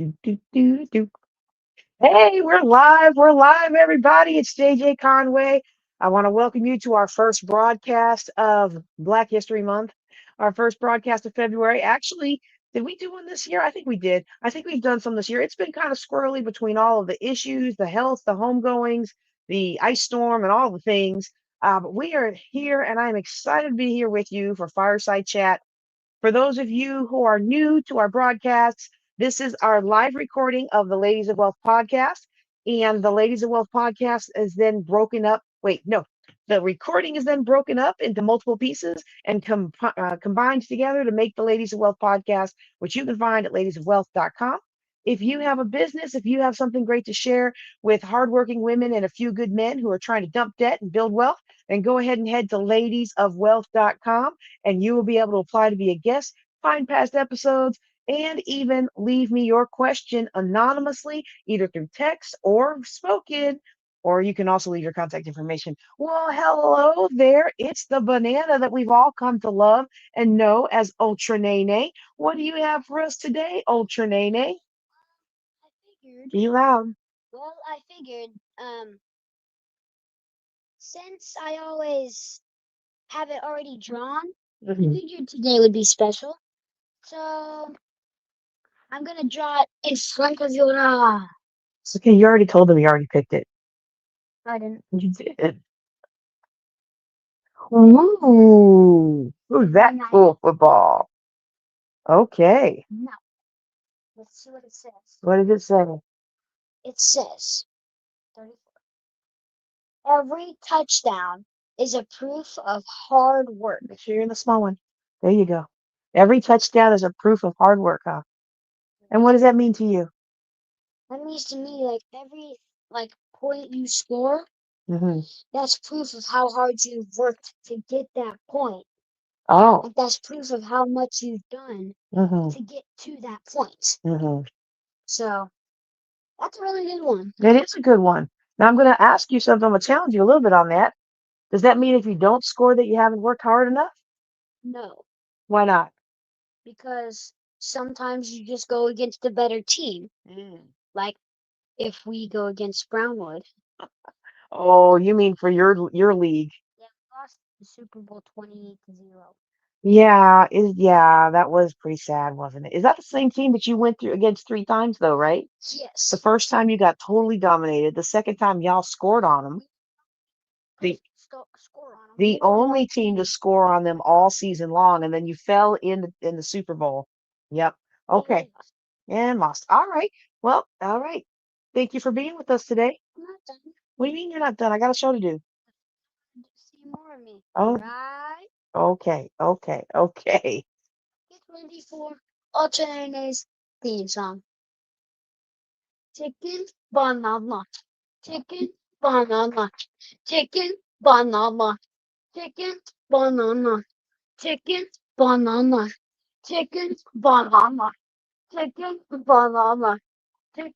Do, do, do, do. Hey, we're live. We're live, everybody. It's JJ Conway. I want to welcome you to our first broadcast of Black History Month, our first broadcast of February. Actually, did we do one this year? I think we did. I think we've done some this year. It's been kind of squirrely between all of the issues, the health, the homegoings, the ice storm, and all the things. But we are here, and I'm excited to be here with you for Fireside Chat. For those of you who are new to our broadcasts, this is our live recording of the Ladies of Wealth podcast. And the Ladies of Wealth podcast is then broken up. Wait, no, the recording is then broken up into multiple pieces and combined together to make the Ladies of Wealth podcast, which you can find at ladiesofwealth.com. If you have a business, if you have something great to share with hardworking women and a few good men who are trying to dump debt and build wealth, then go ahead and head to ladiesofwealth.com and you will be able to apply to be a guest, find past episodes, and even leave me your question anonymously, either through text or spoken, or you can also leave your contact information. Well, hello there. It's the banana that we've all come to love and know as Ultra Nene. What do you have for us today, Ultra Nene? I figured, Be loud. I figured, since I always have it already drawn, I Mhm. figured today would be special. So I'm gonna draw it in front of your eye. Okay, you already told them you already picked it. I didn't. You did. Ooh, who's that Nice. cool football? Okay. Now, let's see what it says. What does it say? It says 34. Every touchdown is a proof of hard work. Make sure you're in the small one. There you go. Every touchdown is a proof of hard work, huh? And what does that mean to you? That means to me, like every point you score, Hmm. that's proof of how hard you've worked to get that point. Oh. Like that's proof of how much you've done Hmm. to get to that point. Hmm. So that's a really good one. That is a good one. Now I'm going to ask you something. I'm going to challenge you a little bit on that. Does that mean if you don't score that you haven't worked hard enough? No, Why not? because sometimes you just go against a better team. Like if we go against Brownwood, Oh, you mean for your league? yeah, we lost the Super Bowl 28-0. Yeah, that was pretty sad, wasn't it? Is that the same team that you went through against three times though, right? The Yes, first time you got totally dominated. The second time y'all scored on them. The score on them. the only team to score on them all season long, and then you fell in the Super Bowl. Yep. Okay. And lost. All right. Well, all right. Thank you for being with us today. I'm not done. What do you mean you're not done? I got a show to do. See more of me. Oh, Right? okay. Get ready for Alternate's theme song. Chicken banana. Chicken banana. Chicken banana. Chicken banana. Chicken banana. Chicken banana. Chicken banana.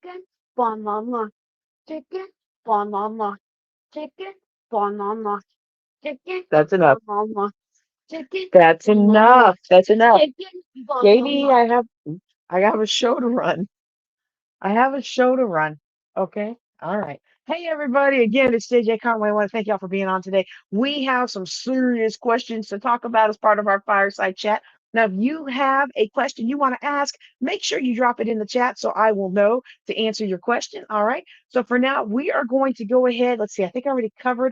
Chicken banana. Chicken banana. Chicken banana. Chicken That's enough. banana. Chicken That's banana. enough. That's enough. Chicken Katie, banana. I have a show to run. I have a show to run. Okay. All right. Hey, everybody. Again, it's JJ Conway. I want to thank y'all for being on today. We have some serious questions to talk about as part of our fireside chat. Now, if you have a question you want to ask, make sure you drop it in the chat so I will know to answer your question. All right. So for now, we are going to go ahead. Let's see. I think I already covered.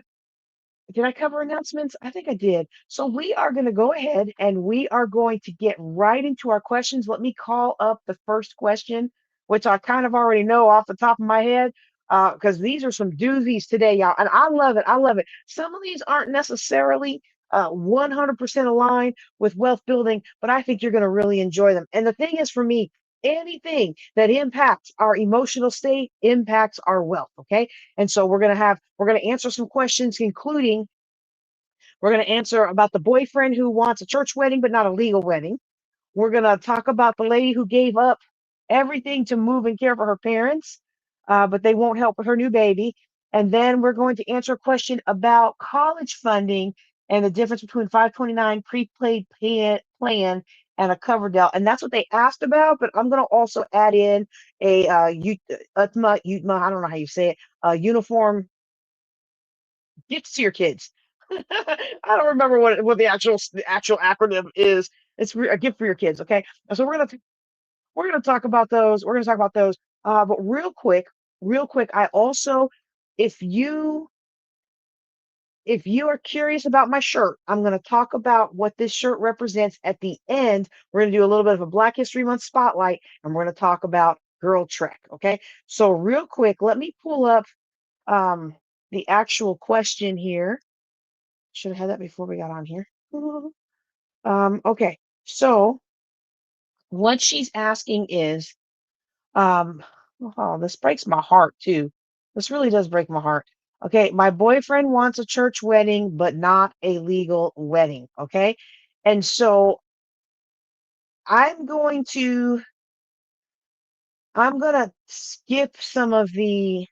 Did I cover announcements? I think I did. So we are going to go ahead and we are going to get right into our questions. Let me call up the first question, which I kind of already know off the top of my head, because these are some doozies today, y'all. And I love it. I love it. Some of these aren't necessarily 100% aligned with wealth building, but I think you're going to really enjoy them. And the thing is, for me, anything that impacts our emotional state impacts our wealth. Okay. And so we're going to answer some questions, including we're going to answer about the boyfriend who wants a church wedding, but not a legal wedding. We're going to talk about the lady who gave up everything to move and care for her parents, but they won't help with her new baby. And then we're going to answer a question about college funding and the difference between 529 prepaid plan and a Coverdell, and that's what they asked about. But I'm gonna also add in a Utma, I don't know how you say it, uniform gifts to your kids. I don't remember what the actual acronym is. It's a gift for your kids. Okay, so we're gonna talk about those. We're gonna talk about those. But real quick, I also, if you if you are curious about my shirt, I'm going to talk about what this shirt represents at the end. We're going to do a little bit of a Black History Month spotlight, and we're going to talk about Girl Trek. Okay. So, real quick, let me pull up um, the actual question here. Should have had that before we got on here. Okay. So, what she's asking is, um, oh, this breaks my heart too. This really does break my heart. Okay, my boyfriend wants a church wedding, but not a legal wedding. Okay, and so I'm going to I'm gonna skip some of the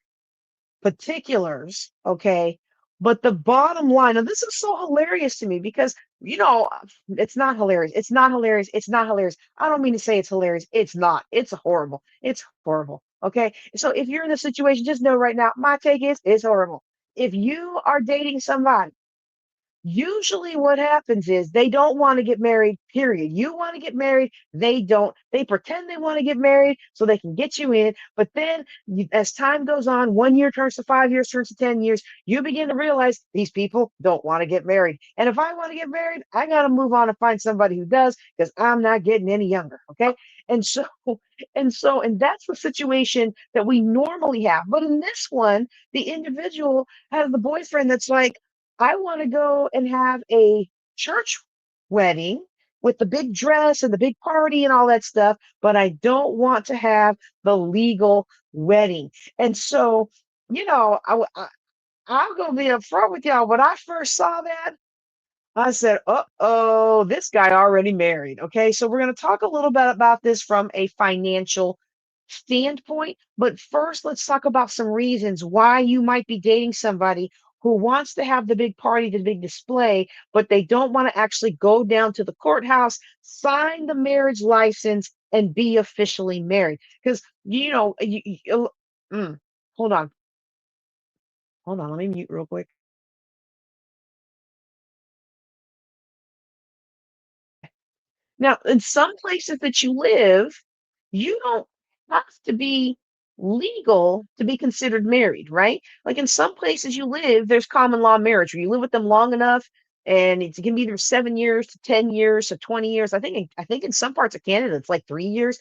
particulars, okay? But the bottom line, and this is so hilarious to me because, it's not hilarious. It's not hilarious. It's not hilarious. I don't mean to say it's hilarious. It's not. It's horrible. It's horrible. Okay. So if you're in this situation, just know right now, my take is it's horrible. If you are dating somebody, usually what happens is they don't want to get married, period. You want to get married, they don't. They pretend they want to get married so they can get you in. But then as time goes on, 1 year turns to 5 years, turns to 10 years, you begin to realize these people don't want to get married. And if I want to get married, I got to move on and find somebody who does because I'm not getting any younger. Okay. And so, and that's the situation that we normally have. But in this one, the individual has the boyfriend that's like, I want to go and have a church wedding with the big dress and the big party and all that stuff, but I don't want to have the legal wedding. And so, I'm going to be upfront with y'all. When I first saw that, I said, uh-oh, this guy already married. Okay, so we're going to talk a little bit about this from a financial standpoint. But first, let's talk about some reasons why you might be dating somebody who wants to have the big party, the big display, but they don't want to actually go down to the courthouse, sign the marriage license, and be officially married. Because, hold on, let me mute real quick. Now, in some places that you live, you don't have to be legal to be considered married, right? Like in some places you live, there's common law marriage where you live with them long enough, and it can be either 7 years to 10 years to 20 years. I think in some parts of Canada it's like 3 years.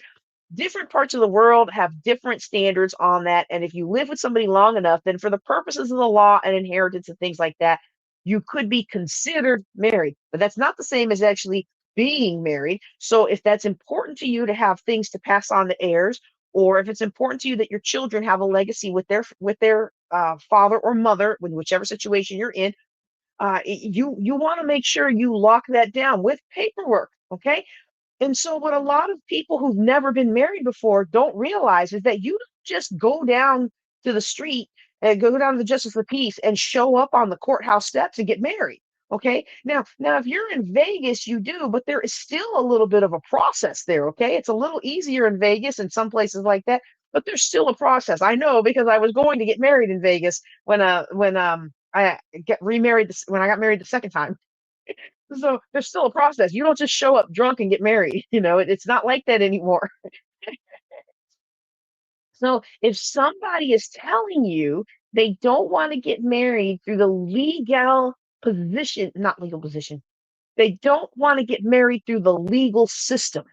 Different parts of the world have different standards on that. And if you live with somebody long enough, then for the purposes of the law and inheritance and things like that, you could be considered married. But that's not the same as actually being married. So if that's important to you to have things to pass on to heirs, or if it's important to you that your children have a legacy with their father or mother, in whichever situation you're in, you want to make sure you lock that down with paperwork. Okay, and so, what a lot of people who've never been married before don't realize is that you don't just go down to the street and go down to the Justice of the Peace and show up on the courthouse steps and get married. Okay. Now, if you're in Vegas, you do, but there is still a little bit of a process there. Okay. It's a little easier in Vegas and some places like that, but there's still a process. I know because I was going to get married in Vegas when I get remarried when I got married the second time. So there's still a process. You don't just show up drunk and get married. It's not like that anymore. So if somebody is telling you they don't want to get married through the legal position, not legal position, they don't want to get married through the legal system.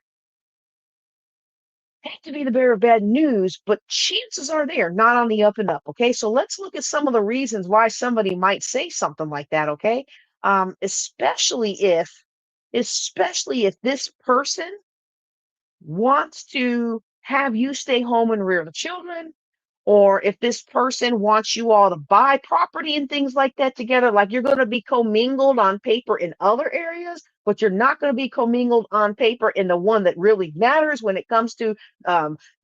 I hate to be the bearer of bad news, but chances are they're not on the up and up. Okay, so let's look at some of the reasons why somebody might say something like that. Okay, especially if this person wants to have you stay home and rear the children, or if this person wants you all to buy property and things like that together, like you're going to be commingled on paper in other areas, but you're not going to be commingled on paper in the one that really matters when it comes to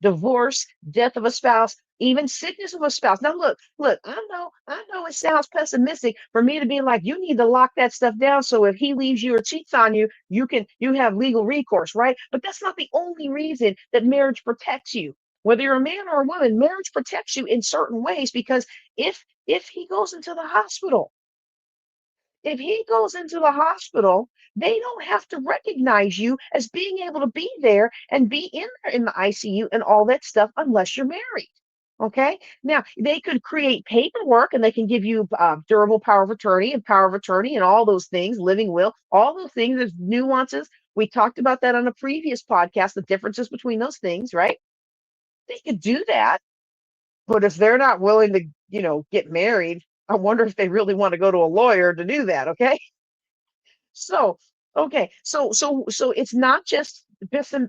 divorce, death of a spouse, even sickness of a spouse. Now, look, I know it sounds pessimistic for me to be like, you need to lock that stuff down. So if he leaves you or cheats on you, you have legal recourse, right? But that's not the only reason that marriage protects you. Whether you're a man or a woman, marriage protects you in certain ways because if he goes into the hospital, if he goes into the hospital, they don't have to recognize you as being able to be there and be in there in the ICU and all that stuff unless you're married. Okay. Now they could create paperwork and they can give you durable power of attorney and power of attorney and all those things, living will, all those things. There's nuances. We talked about that on a previous podcast, the differences between those things, right? They could do that. But if they're not willing to, get married, I wonder if they really want to go to a lawyer to do that. Okay. So, okay, so it's not just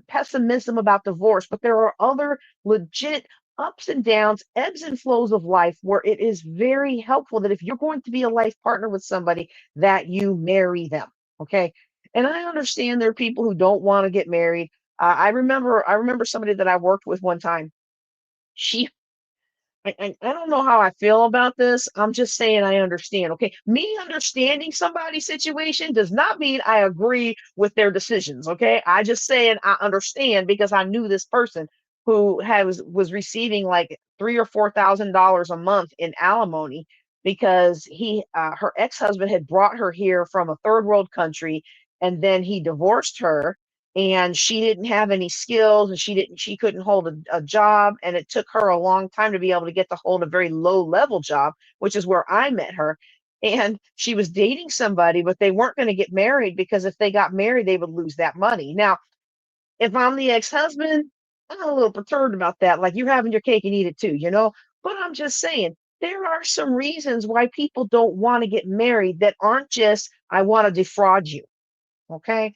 pessimism about divorce, but there are other legit ups and downs, ebbs and flows of life where it is very helpful that if you're going to be a life partner with somebody, that you marry them. Okay. And I understand there are people who don't want to get married. I remember somebody that I worked with one time. She I don't know how I feel about this. I'm just saying I understand. Okay. Me understanding somebody's situation does not mean I agree with their decisions. Okay. I just saying I understand because I knew this person who was receiving like $3,000 or $4,000 a month in alimony because her ex-husband had brought her here from a third world country and then he divorced her and she didn't have any skills and she couldn't hold a job and it took her a long time to be able to get to hold a very low level job, which is where I met her. And she was dating somebody, but they weren't going to get married because if they got married they would lose that money. Now if I'm the ex-husband, I'm a little perturbed about that, like you're having your cake and eat it too. But I'm just saying there are some reasons why people don't want to get married that aren't just I want to defraud you. Okay.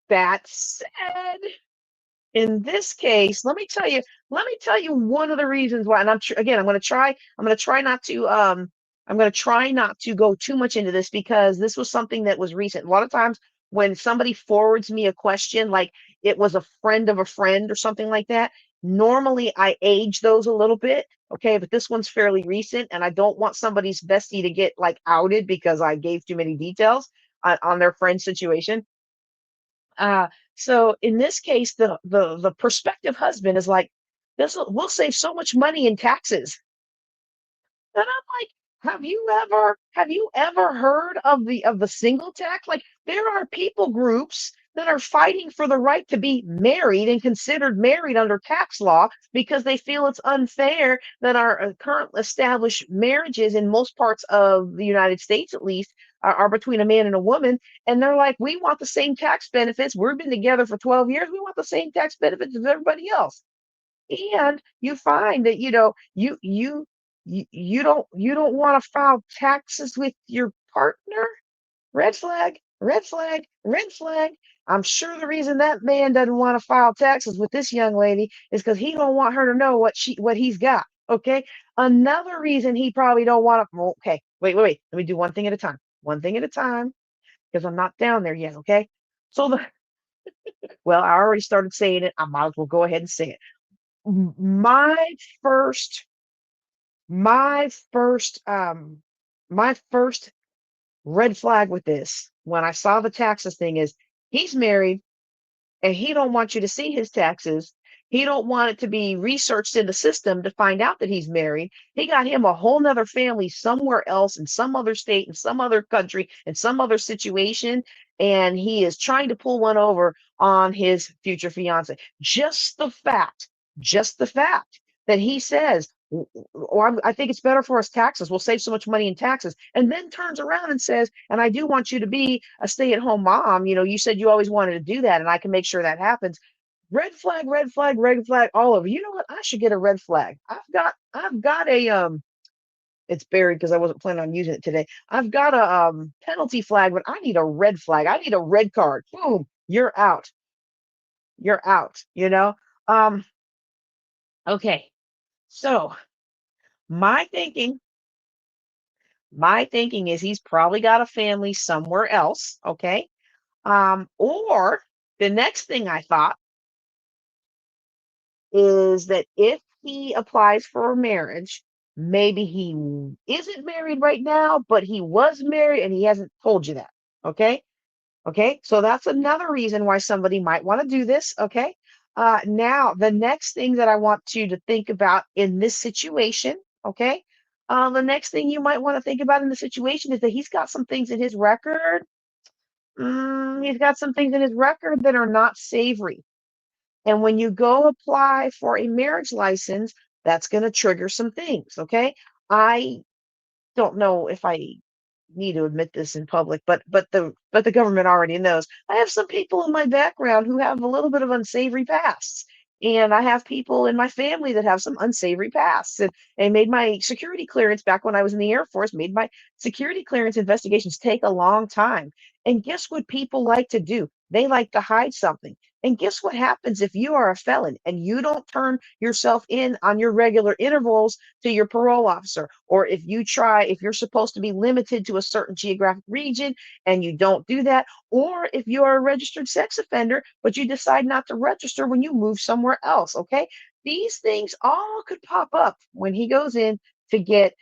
That said, in this case, let me tell you one of the reasons why. And again, I'm going to try not to go too much into this because this was something that was recent. A lot of times when somebody forwards me a question, like it was a friend of a friend or something like that, normally I age those a little bit. Okay. But this one's fairly recent and I don't want somebody's bestie to get like outed because I gave too many details on their friend's situation. Uh, so in this case, the prospective husband is like, this we'll save so much money in taxes. And I'm like, have you ever heard of the single tax? Like there are people groups that are fighting for the right to be married and considered married under tax law because they feel it's unfair that our current established marriages in most parts of the United States at least are between a man and a woman. And they're like, we want the same tax benefits. We've been together for 12 years. We want the same tax benefits as everybody else. And you find that you don't want to file taxes with your partner. Red flag, red flag, red flag. I'm sure the reason that man doesn't want to file taxes with this young lady is because he don't want her to know what he's got. Okay. Another reason he probably don't want to. Okay, wait. Let me do one thing at a time. One thing at a time, because I'm not down there yet. Okay. So well, I already started saying it. I might as well go ahead and say it. My first my first my first red flag with this when I saw the taxes thing is he's married and he don't want you to see his taxes. He don't want it to be researched in the system to find out that he's married. He got him a whole nother family somewhere else in some other state, in some other country, in some other situation. And he is trying to pull one over on his future fiance. Just the fact that he says, or I think it's better for us taxes. We'll save so much money in taxes. And then turns around and says, and I do want you to be a stay-at-home mom. You said you always wanted to do that, and I can make sure that happens. Red flag, red flag, red flag, all over. You know what? I should get a red flag. I've got a it's buried because I wasn't planning on using it today. I've got a penalty flag, but I need a red flag. I need a red card. Boom, you're out. You're out, you know? Um, okay. So my thinking My thinking is he's probably got a family somewhere else, okay? Or the next thing I thought is that if he applies for marriage, maybe he isn't married right now, but he was married and he hasn't told you that. Okay. Okay. So that's another reason why somebody might want to do this. Okay. Now, the next thing that I want you to think about in this situation, okay, the next thing you might want to think about in the situation is that he's got some things in his record. He's got some things in his record that are not savory. And when you go apply for a marriage license, that's going to trigger some things. Okay. I don't know if I need to admit this in public, but the government already knows. I have some people in my background who have a little bit of unsavory pasts. And I have people in my family that have some unsavory pasts. And made my security clearance back when I was in the Air Force, made my security clearance investigations take a long time. And guess what people like to do? They like to hide something. And guess what happens if you are a felon and you don't turn yourself in on your regular intervals to your parole officer, or if you're supposed to be limited to a certain geographic region and you don't do that, or if you are a registered sex offender, but you decide not to register when you move somewhere else, okay? These things all could pop up when he goes in to get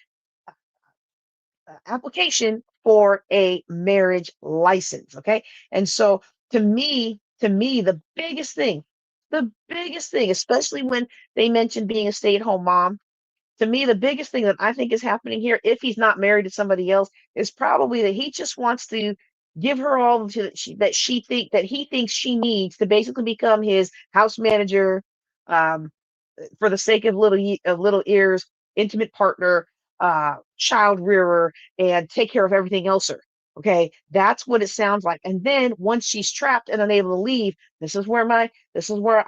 application for a marriage license, okay? And so to me, the biggest thing, especially when they mention being a stay-at-home mom, to me, the biggest thing that I think is happening here, if he's not married to somebody else, is probably that he just wants to give her all that he thinks she needs to basically become his house manager, um, for the sake of little ears, intimate partner, child rearer, and take care of everything else. Okay, that's what it sounds like. And then once she's trapped and unable to leave, this is where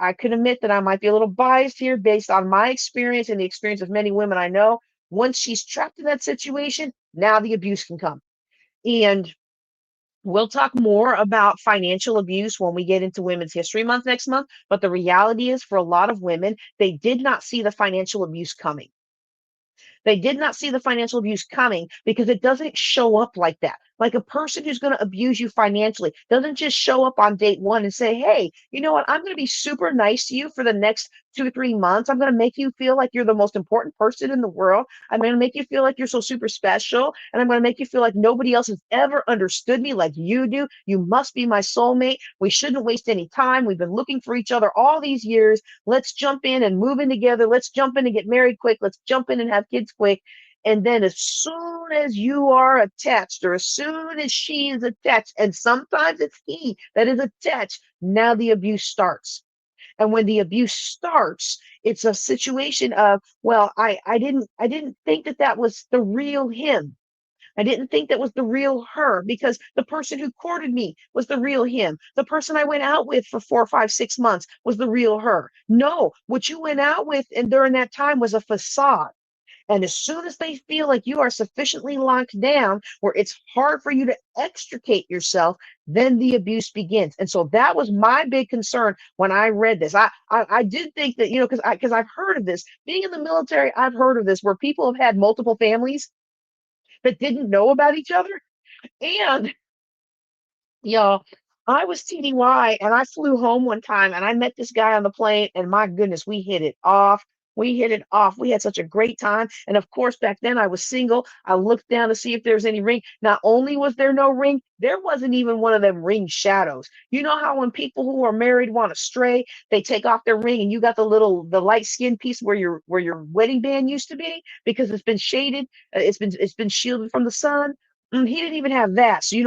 I could admit that I might be a little biased here based on my experience and the experience of many women I know. Once she's trapped in that situation, now the abuse can come. And we'll talk more about financial abuse when we get into Women's History Month next month. But the reality is, for a lot of women, they did not see the financial abuse coming. They did not see the financial abuse coming because it doesn't show up like that. Like, a person who's going to abuse you financially doesn't just show up on date one and say, hey, you know what? I'm going to be super nice to you for the next 2 or 3 months. I'm going to make you feel like you're the most important person in the world. I'm going to make you feel like you're so super special. And I'm going to make you feel like nobody else has ever understood me like you do. You must be my soulmate. We shouldn't waste any time. We've been looking for each other all these years. Let's jump in and move in together. Let's jump in and get married quick. Let's jump in and have kids quick. And then as soon as you are attached, or as soon as she is attached, and sometimes it's he that is attached, now the abuse starts. And when the abuse starts, it's a situation of, well, I didn't think that was the real him. I didn't think that was the real her, because the person who courted me was the real him. The person I went out with for 4, 5, 6 months was the real her. No, what you went out with and during that time was a facade. And as soon as they feel like you are sufficiently locked down where it's hard for you to extricate yourself, then the abuse begins. And so that was my big concern when I read this. I did think that, because I've heard of this. Being in the military, I've heard of this where people have had multiple families that didn't know about each other. And y'all, I was TDY and I flew home one time and I met this guy on the plane, and my goodness, we hit it off. We hit it off. We had such a great time. And of course, back then I was single. I looked down to see if there was any ring. Not only was there no ring, there wasn't even one of them ring shadows. You know how when people who are married want to stray, they take off their ring and you got the light skin piece where your wedding band used to be because it's been shaded, it's been shielded from the sun. He didn't even have that. So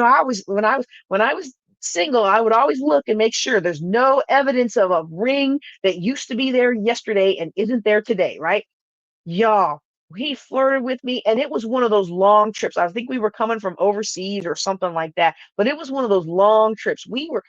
when I was single, I would always look and make sure there's no evidence of a ring that used to be there yesterday and isn't there today, right? Y'all, he flirted with me, and it was one of those long trips. I think we were coming from overseas or something like that, but it was one of those long trips. We were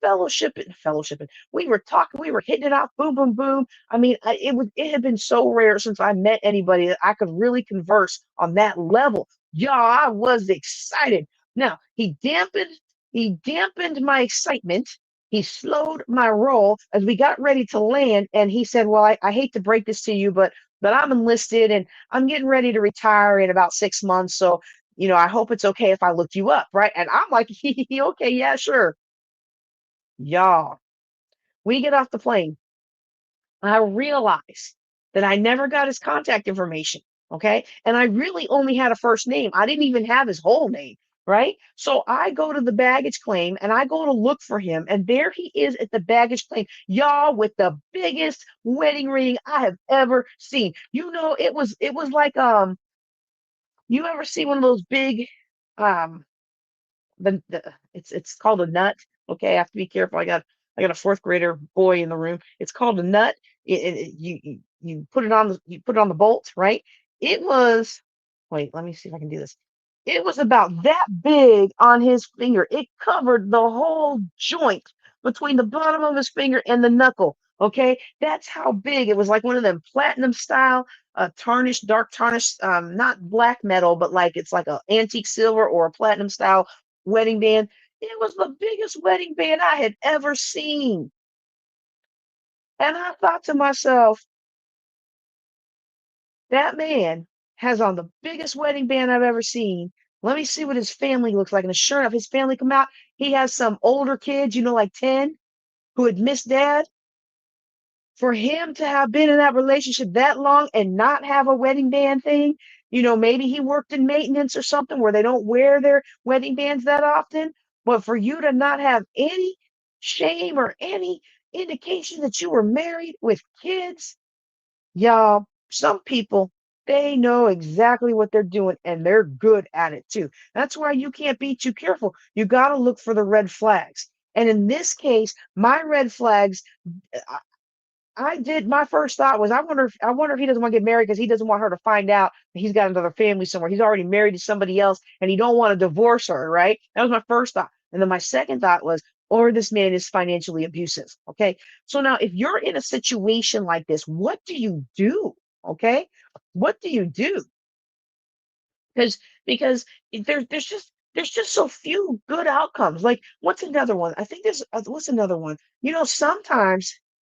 fellowshipping. We were talking, we were hitting it off, boom, boom, boom. I mean, it had been so rare since I met anybody that I could really converse on that level. Y'all, I was excited. Now, he dampened my excitement. He slowed my roll as we got ready to land, and he said, well, I hate to break this to you, but I'm enlisted and I'm getting ready to retire in about 6 months. So, I hope it's okay if I look you up, right? And I'm like, okay, yeah, sure. Y'all, we get off the plane. I realize that I never got his contact information. Okay. And I really only had a first name. I didn't even have his whole name. Right. So I go to the baggage claim and I go to look for him. And there he is at the baggage claim, y'all, with the biggest wedding ring I have ever seen. It was like, you ever see one of those big, um, the it's called a nut. Okay, I have to be careful. I got a fourth grader boy in the room. It's called a nut. You put it on the bolt, right? It was, wait, let me see if I can do this. It was about that big on his finger. It covered the whole joint between the bottom of his finger and the knuckle. Okay, that's how big it was. Like one of them platinum style, tarnished, dark tarnished, not black metal, but like it's like a antique silver or a platinum style wedding band. It was the biggest wedding band I had ever seen. And I thought to myself, that man has on the biggest wedding band I've ever seen. Let me see what his family looks like. And sure enough, his family come out. He has some older kids, like 10, who had missed dad. For him to have been in that relationship that long and not have a wedding band thing, maybe he worked in maintenance or something where they don't wear their wedding bands that often. But for you to not have any shame or any indication that you were married with kids, y'all, some people, they know exactly what they're doing and they're good at it too. That's why you can't be too careful. You got to look for the red flags. And in this case, my red flags, I did. My first thought was, I wonder if he doesn't want to get married because he doesn't want her to find out that he's got another family somewhere. He's already married to somebody else, and he don't want to divorce her. Right? That was my first thought, and then my second thought was, or this man is financially abusive. Okay, so now if you're in a situation like this, what do you do? Okay, what do you do? Because there's just so few good outcomes. Like, what's another one? I think there's what's another one?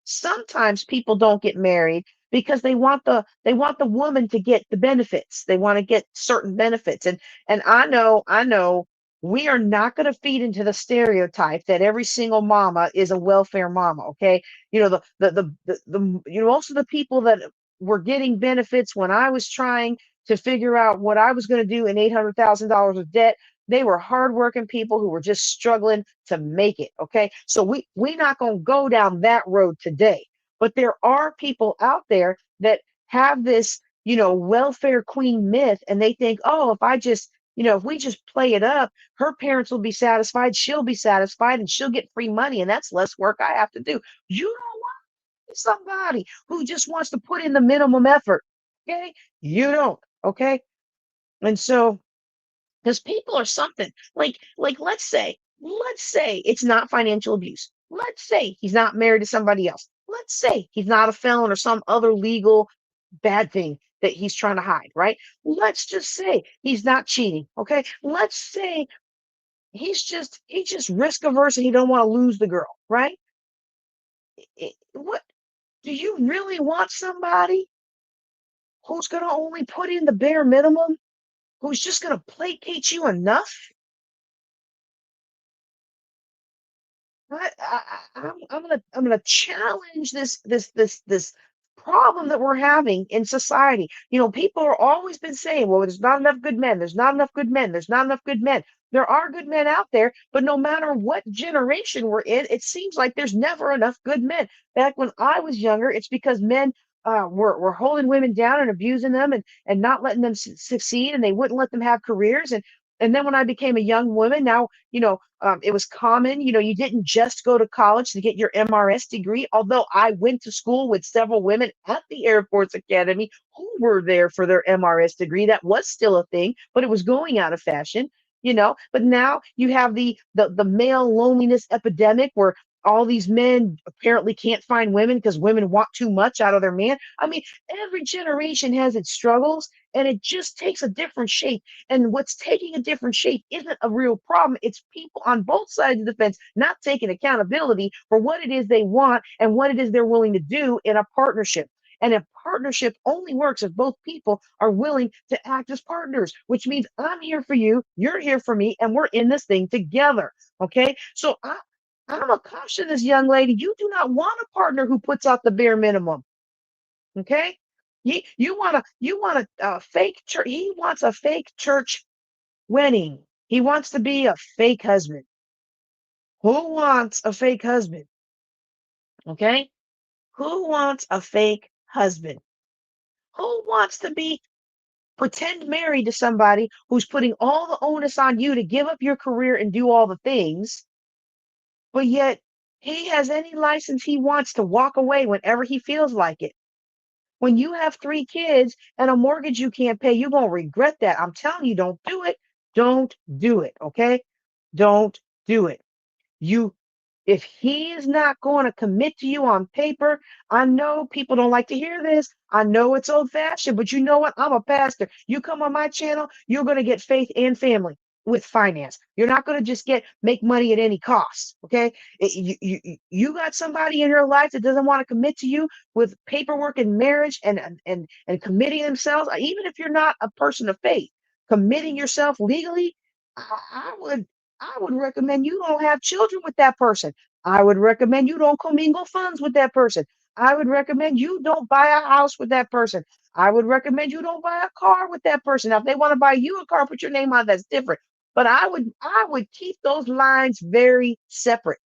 Sometimes people don't get married because they want the woman to get the benefits. They want to get certain benefits. And I know we are not going to feed into the stereotype that every single mama is a welfare mama. Okay. Most of the people that were getting benefits when I was trying to figure out what I was going to do in $800,000 of debt. They were hardworking people who were just struggling to make it. Okay, so we're not going to go down that road today. But there are people out there that have this, welfare queen myth, and they think, oh, if we just play it up, her parents will be satisfied, she'll be satisfied, and she'll get free money, and that's less work I have to do. You don't want somebody who just wants to put in the minimum effort. Okay, you don't. Okay. And so, because people are something like let's say it's not financial abuse. Let's say he's not married to somebody else. Let's say he's not a felon or some other legal bad thing that he's trying to hide, right? Let's just say he's not cheating. Okay. Let's say he's just risk averse and he don't want to lose the girl, right? What do you really want somebody who's going to only put in the bare minimum, who's just going to placate you enough? I'm gonna challenge this problem that we're having in society. People are always been saying, well, there's not enough good men, there's not enough good men, there's not enough good men. There are good men out there, but no matter what generation we're in, it seems like there's never enough good men. Back when I was younger, it's because men were holding women down and abusing them and not letting them succeed, and they wouldn't let them have careers. And then when I became a young woman, now, it was common, you didn't just go to college to get your MRS degree, although I went to school with several women at the Air Force Academy who were there for their MRS degree. That was still a thing, but it was going out of fashion. But now you have the male loneliness epidemic where all these men apparently can't find women because women want too much out of their man. I mean, every generation has its struggles and it just takes a different shape. And what's taking a different shape isn't a real problem. It's people on both sides of the fence not taking accountability for what it is they want and what it is they're willing to do in a partnership. And a partnership only works if both people are willing to act as partners, which means I'm here for you, you're here for me, and we're in this thing together. Okay. So I'm a caution this young lady. You do not want a partner who puts out the bare minimum. Okay. You want a fake church. He wants a fake church wedding. He wants to be a fake husband. Who wants a fake husband? Okay? Who wants a fake husband? Who wants to be pretend married to somebody who's putting all the onus on you to give up your career and do all the things, but yet he has any license he wants to walk away whenever he feels like it? When you have 3 kids and a mortgage you can't pay, you're going to regret that. I'm telling you, don't do it. Don't do it. Okay? Don't do it. You If he is not going to commit to you on paper, I know people don't like to hear this. I know it's old fashioned, but you know what? I'm a pastor. You come on my channel, you're going to get faith and family with finance. You're not going to just make money at any cost. Okay. You got somebody in your life that doesn't want to commit to you with paperwork and marriage and committing themselves, even if you're not a person of faith, committing yourself legally. I would recommend you don't have children with that person. I would recommend you don't commingle funds with that person. I would recommend you don't buy a house with that person. I would recommend you don't buy a car with that person. Now, if they want to buy you a car, put your name on it, that's different. But I would keep those lines very separate.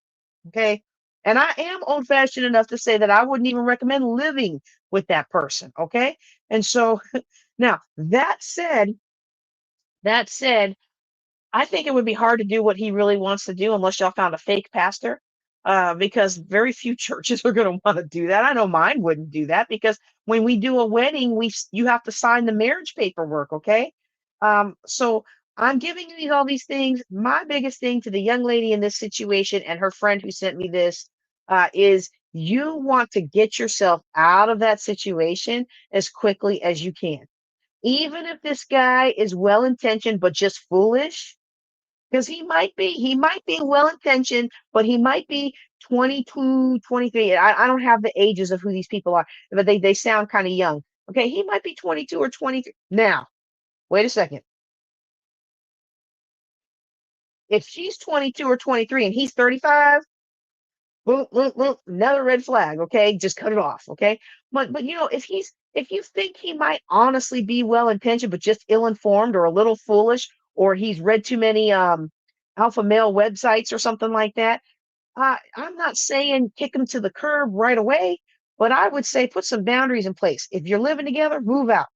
Okay. And I am old fashioned enough to say that I wouldn't even recommend living with that person. Okay. And so now that said, I think it would be hard to do what he really wants to do unless y'all found a fake pastor, because very few churches are going to want to do that. I know mine wouldn't do that because when we do a wedding, you have to sign the marriage paperwork. Okay, so I'm giving you all these things. My biggest thing to the young lady in this situation and her friend who sent me this is you want to get yourself out of that situation as quickly as you can. Even if this guy is well intentioned but just foolish, because he might be well intentioned, but he might be 22, 23. I don't have the ages of who these people are, but they sound kind of young. Okay, he might be 22 or 23. Now, wait a second. If she's 22 or 23 and he's 35, boom, boom, boom, another red flag. Okay, just cut it off. Okay, but if you think he might honestly be well intentioned but just ill informed or a little foolish, or he's read too many alpha male websites or something like that, I'm not saying kick him to the curb right away, but I would say put some boundaries in place. If you're living together, move out.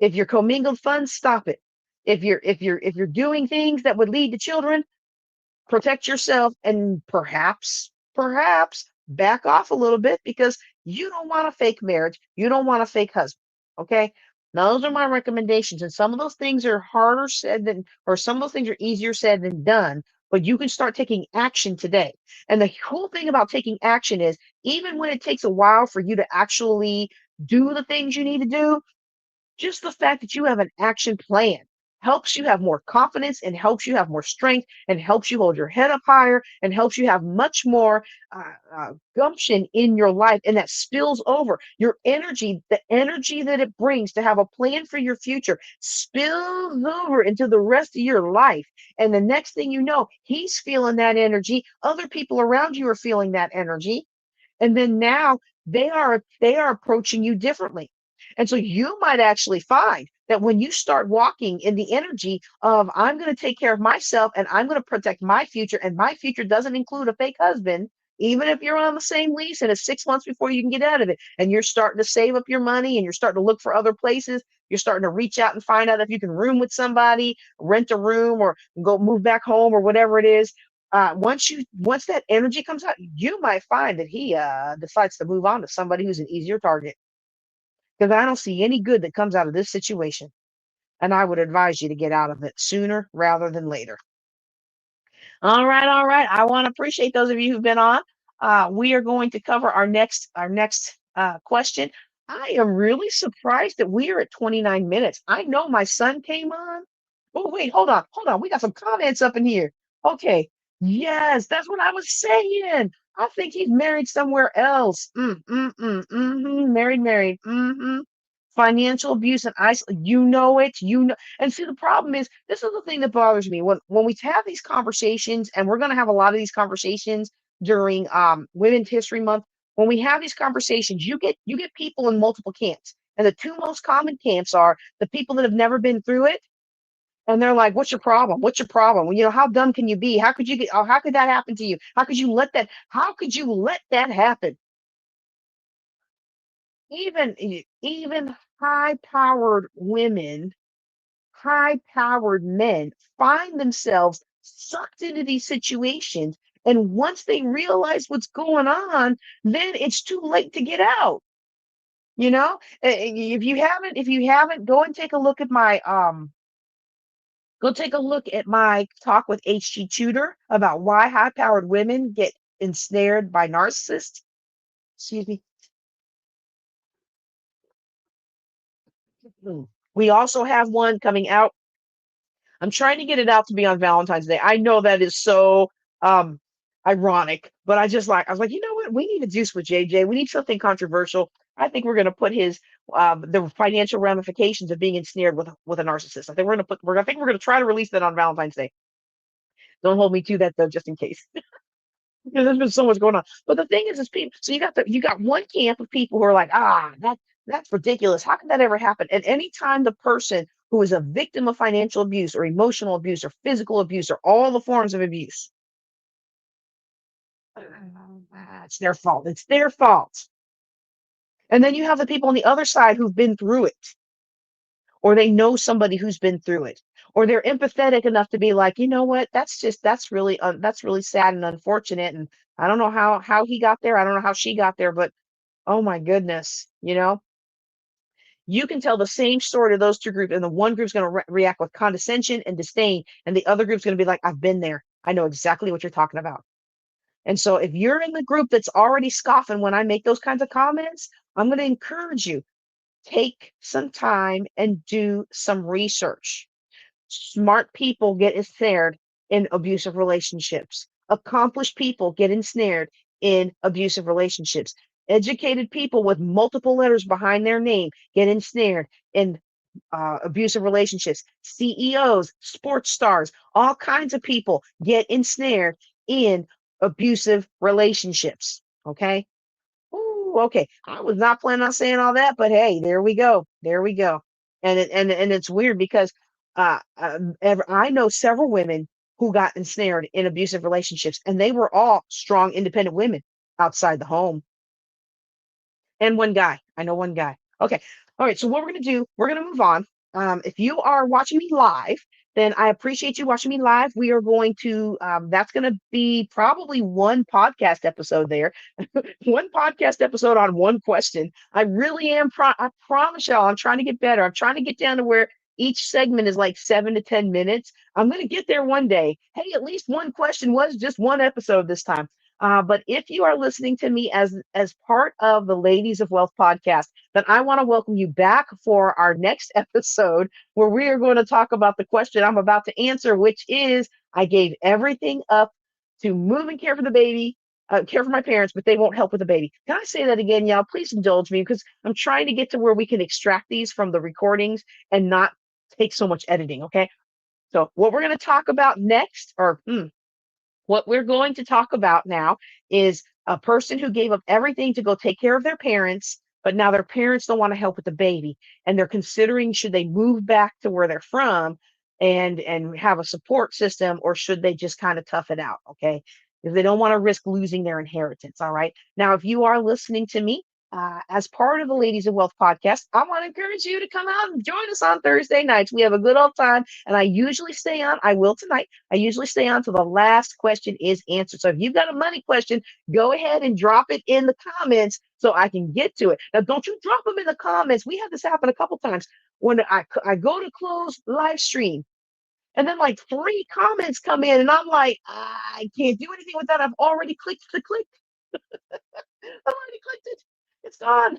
If you're commingled funds, stop it. If you're doing things that would lead to children, protect yourself and perhaps back off a little bit because you don't want a fake marriage. You don't want a fake husband. Okay. Now, those are my recommendations. And some of those things are harder said than, or some of those things are easier said than done, but you can start taking action today. And the cool thing about taking action is even when it takes a while for you to actually do the things you need to do, just the fact that you have an action plan helps you have more confidence and helps you have more strength and helps you hold your head up higher and helps you have much more gumption in your life. And that spills over your energy, the energy that it brings to have a plan for your future spills over into the rest of your life. And the next thing you know, he's feeling that energy. Other people around you are feeling that energy. And then now they are approaching you differently. And so you might actually find that when you start walking in the energy of I'm going to take care of myself and I'm going to protect my future, and my future doesn't include a fake husband, even if you're on the same lease and it's 6 months before you can get out of it, and you're starting to save up your money and you're starting to look for other places, you're starting to reach out and find out if you can room with somebody, rent a room, or go move back home or whatever it is. Once that energy comes out, you might find that he decides to move on to somebody who's an easier target. Because I don't see any good that comes out of this situation, and I would advise you to get out of it sooner rather than later. All right, all right. I want to appreciate those of you who've been on. We are going to cover our next question. I am really surprised that we are at 29 minutes. I know my son came on. Oh, wait, hold on, hold on. We got some comments up in here. Okay. Yes, that's what I was saying. I think he's married somewhere else. Married, married. Financial abuse and you know it, and see, the problem is, this is the thing that bothers me when we have these conversations, and we're going to have a lot of these conversations during Women's History Month. When we have these conversations, you get people in multiple camps, And the two most common camps are the people that have never been through it. And they're like, what's your problem? What's your problem? Well, how dumb can you be? How could you get, oh, how could that happen to you? How could you let that happen? Even high-powered women, high-powered men find themselves sucked into these situations. And once they realize what's going on, then it's too late to get out. If you haven't, go and take a look at my talk with HG Tudor about why high-powered women get ensnared by narcissists. Excuse me. We also have one coming out. I'm trying to get it out to be on Valentine's Day. I know that is so um ironic, but I was like, you know what? We need a juice with JJ. We need something controversial. I think we're going to put his the financial ramifications of being ensnared with a narcissist. I think we're going to try to release that on Valentine's Day. Don't hold me to that though, just in case. Because there's been so much going on. But the thing is people. So you got one camp of people who are like, that's ridiculous. How could that ever happen? And anytime the person who is a victim of financial abuse or emotional abuse or physical abuse or all the forms of abuse, it's their fault. It's their fault. And then you have the people on the other side who've been through it, or they know somebody who's been through it, or they're empathetic enough to be like, you know what, that's really sad and unfortunate, and I don't know how he got there, I don't know how she got there, but oh my goodness, you can tell the same story to those two groups, and the one group's going to react with condescension and disdain, and the other group's going to be like, I've been there, I know exactly what you're talking about. And so if you're in the group that's already scoffing when I make those kinds of comments, I'm going to encourage you, take some time and do some research. Smart people get ensnared in abusive relationships. Accomplished people get ensnared in abusive relationships. Educated people with multiple letters behind their name get ensnared in abusive relationships. CEOs, sports stars, all kinds of people get ensnared in abusive relationships. Okay. Ooh, okay. I was not planning on saying all that, but hey, there we go. There we go. And it's weird because I know several women who got ensnared in abusive relationships, and they were all strong, independent women outside the home. And one guy. I know one guy. Okay. All right. So what we're gonna do, we're gonna move on. If you are watching me live, then I appreciate you watching me live. We are going to that's gonna be probably one podcast episode there. One podcast episode on one question. I really am I promise y'all, I'm trying to get better. I'm trying to get down to where each segment is like 7 to 10 minutes. I'm gonna get there one day. Hey, at least one question was just one episode this time. But if you are listening to me as part of the Ladies of Wealth podcast, then I want to welcome you back for our next episode where we are going to talk about the question I'm about to answer, which is I gave everything up to move and care for the baby, care for my parents, but they won't help with the baby. Can I say that again, y'all? Please indulge me because I'm trying to get to where we can extract these from the recordings and not take so much editing. Okay. So what we're going to talk about next, what we're going to talk about now is a person who gave up everything to go take care of their parents, but now their parents don't want to help with the baby. And they're considering should they move back to where they're from and have a support system, or should they just kind of tough it out? Okay. Because they don't want to risk losing their inheritance. All right. Now, if you are listening to me, as part of the Ladies of Wealth podcast, I want to encourage you to come out and join us on Thursday nights. We have a good old time, and I usually stay on. I will tonight. I usually stay on till the last question is answered. So if you've got a money question, go ahead and drop it in the comments so I can get to it. Now, don't you drop them in the comments. We had this happen a couple times when I go to close live stream. And then like 3 comments come in, and I'm like, I can't do anything with that. I've already clicked the click. I've already clicked it. It's gone.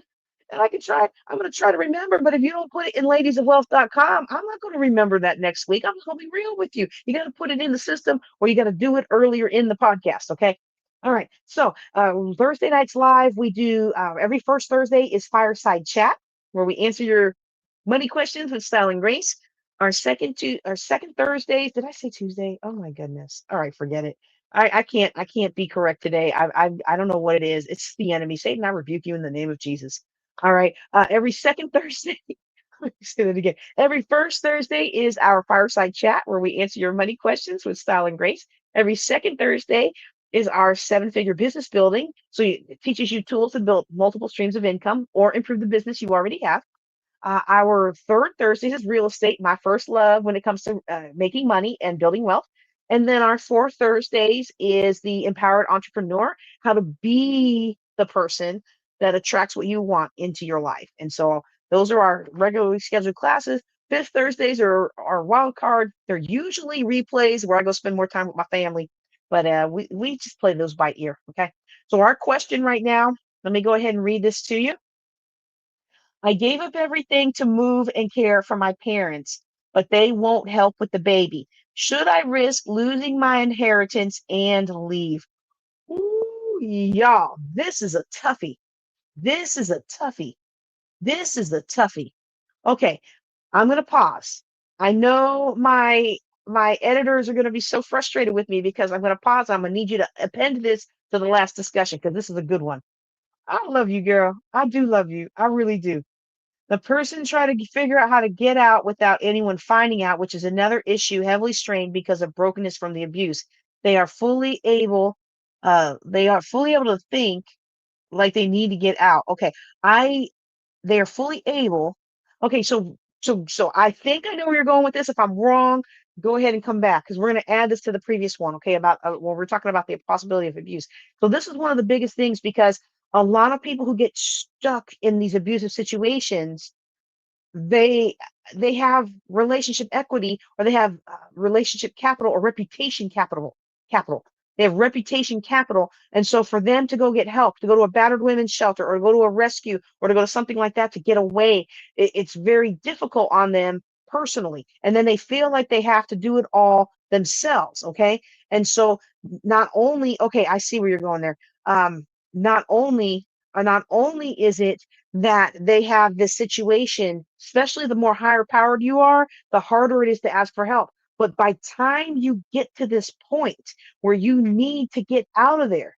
And I'm going to try to remember. But if you don't put it in ladiesofwealth.com, I'm not going to remember that next week. I'm just going to be real with you. You got to put it in the system, or you got to do it earlier in the podcast. Okay. All right. So Thursday nights live, we do every first Thursday is Fireside Chat, where we answer your money questions with style and grace. Our second Thursdays. Did I say Tuesday? Oh my goodness. All right, forget it. I can't be correct today. I don't know what it is. It's the enemy. Satan, I rebuke you in the name of Jesus. All right. Every second Thursday, let me say that again. Every first Thursday is our Fireside Chat where we answer your money questions with style and grace. Every second Thursday is our seven-figure business building. So it teaches you tools to build multiple streams of income or improve the business you already have. Our third Thursdays is real estate, my first love when it comes to making money and building wealth. And then our fourth Thursdays is the empowered entrepreneur, how to be the person that attracts what you want into your life. And so those are our regularly scheduled classes. Fifth Thursdays are our wild card. They're usually replays where I go spend more time with my family, but we just play those by ear. Okay. So our question right now, let me go ahead and read this to you. I gave up everything to move and care for my parents, but they won't help with the baby. Should I risk losing my inheritance and leave? Ooh, y'all, this is a toughie. This is a toughie. This is a toughie. Okay, I'm gonna pause. I know my editors are gonna be so frustrated with me because I'm gonna pause. I'm gonna need you to append this to the last discussion because this is a good one. I love you, girl. I do love you. I really do. The person trying to figure out how to get out without anyone finding out, which is another issue heavily strained because of brokenness from the abuse. They are fully able, they are fully able to think like they need to get out. Okay, I they are fully able. Okay, so I think I know where you're going with this. If I'm wrong, go ahead and come back because we're going to add this to the previous one. Okay, about when we're talking about the possibility of abuse. So this is one of the biggest things because a lot of people who get stuck in these abusive situations, they they have relationship equity or they have relationship capital or reputation capital. They have reputation capital, and so for them to go get help, to go to a battered women's shelter or go to a rescue or to go to something like that to get away, it's very difficult on them personally, and then they feel like they have to do it all themselves. Okay, and so not only, okay, I see where you're going there. Not only not only is it that they have this situation, especially the more higher powered you are, the harder it is to ask for help. But by time you get to this point where you need to get out of there,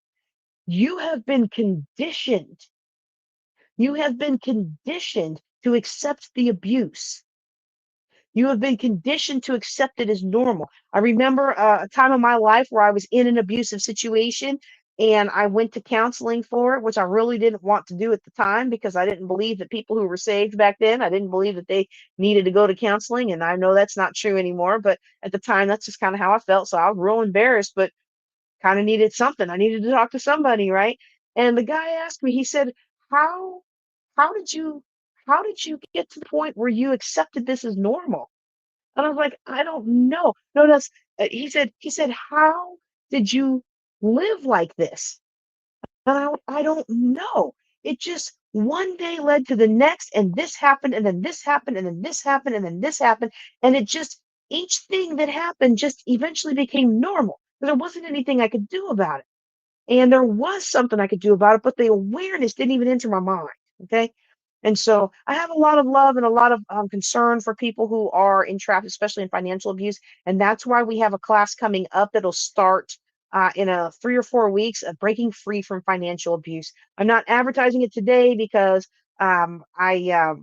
you have been conditioned. You have been conditioned to accept the abuse. You have been conditioned to accept it as normal. I remember a time in my life where I was in an abusive situation and I went to counseling for it, which I really didn't want to do at the time because I didn't believe that people who were saved back then, I didn't believe that they needed to go to counseling. And I know that's not true anymore, but at the time, that's just kind of how I felt. So I was real embarrassed, but kind of needed something. I needed to talk to somebody, right? And the guy asked me, he said, how, how did you, how did you get to the point where you accepted this as normal? And I was like, I don't know. No, that's he said, how did you live like this? And I don't know. It just one day led to the next, and this happened, and then this happened, and then this happened, and then this happened. And it just each thing that happened just eventually became normal. There wasn't anything I could do about it. And there was something I could do about it, but the awareness didn't even enter my mind. Okay. And so I have a lot of love and a lot of concern for people who are entrapped, especially in financial abuse. And that's why we have a class coming up that'll start in a 3 or 4 weeks of breaking free from financial abuse. I'm not advertising it today because I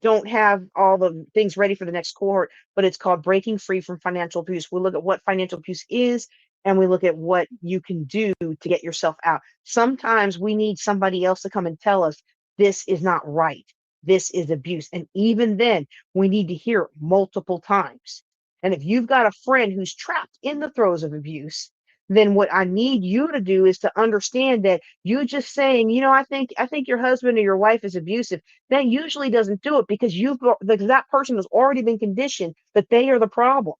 don't have all the things ready for the next cohort, but it's called Breaking Free from Financial Abuse. We look at what financial abuse is and we look at what you can do to get yourself out. Sometimes we need somebody else to come and tell us this is not right. This is abuse. And even then, we need to hear it multiple times. And if you've got a friend who's trapped in the throes of abuse, then what I need you to do is to understand that you just saying, I think your husband or your wife is abusive, that usually doesn't do it because because that person has already been conditioned that they are the problem.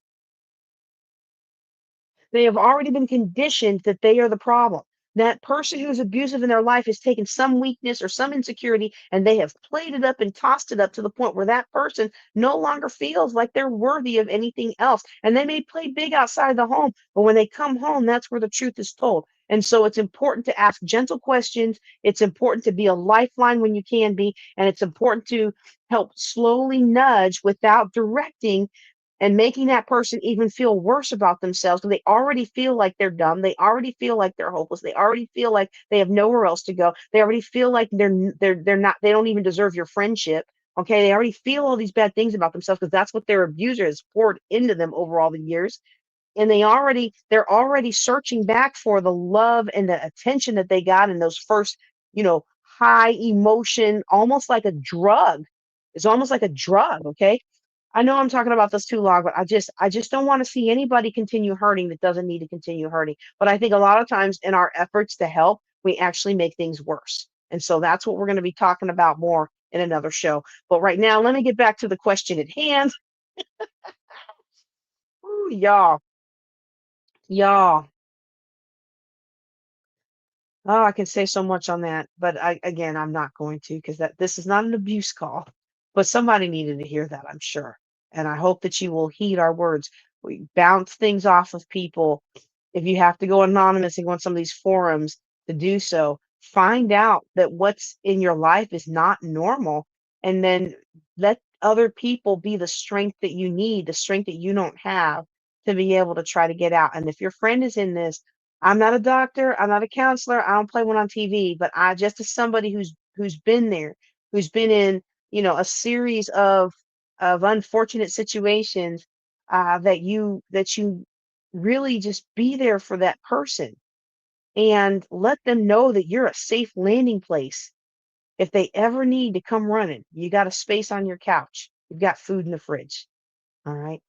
They have already been conditioned that they are the problem. That person who's abusive in their life has taken some weakness or some insecurity and they have played it up and tossed it up to the point where that person no longer feels like they're worthy of anything else. And they may play big outside the home, but when they come home, that's where the truth is told. And so it's important to ask gentle questions. It's important to be a lifeline when you can be. And it's important to help slowly nudge without directing and making that person even feel worse about themselves because they already feel like they're dumb. They already feel like they're hopeless. They already feel like they have nowhere else to go. They already feel like they're not, they don't even deserve your friendship. Okay. They already feel all these bad things about themselves because that's what their abuser has poured into them over all the years. And they're already searching back for the love and the attention that they got in those first, high emotion, almost like a drug. It's almost like a drug. Okay. I know I'm talking about this too long, but I just don't want to see anybody continue hurting that doesn't need to continue hurting. But I think a lot of times in our efforts to help, we actually make things worse. And so that's what we're going to be talking about more in another show. But right now, let me get back to the question at hand. Ooh, y'all. Oh, I can say so much on that, but again, I'm not going to because this is not an abuse call. But somebody needed to hear that, I'm sure. And I hope that you will heed our words. We bounce things off of people. If you have to go anonymous and go on some of these forums to do so, find out that what's in your life is not normal, and then let other people be the strength that you need, the strength that you don't have to be able to try to get out. And if your friend is in this, I'm not a doctor. I'm not a counselor. I don't play one on TV, but I just as somebody who's been there, who's been in, a series of unfortunate situations, that you really just be there for that person and let them know that you're a safe landing place. If they ever need to come running, you got a space on your couch. You've got food in the fridge. All right.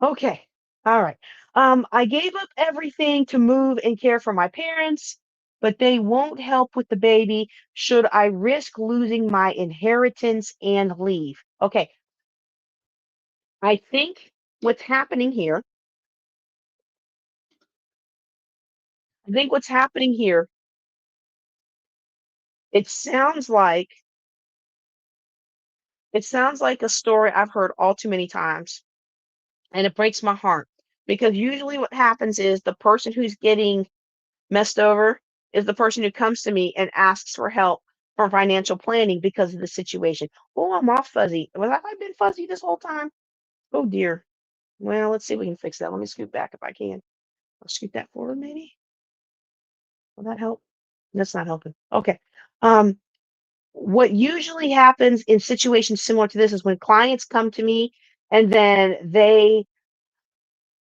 Okay. All right. I gave up everything to move and care for my parents, but they won't help with the baby. Should I risk losing my inheritance and leave? Okay. I think what's happening here, I think what's happening here, it sounds like it sounds like a story I've heard all too many times, and it breaks my heart because usually what happens is the person who's getting messed over is the person who comes to me and asks for help from financial planning because of the situation. Oh, I'm all fuzzy. Well, have I been fuzzy this whole time? Oh dear. Well, let's see if we can fix that. Let me scoot back if I can. I'll scoot that forward, maybe. Will that help? That's not helping. Okay. Um, what usually happens in situations similar to this is when clients come to me and then they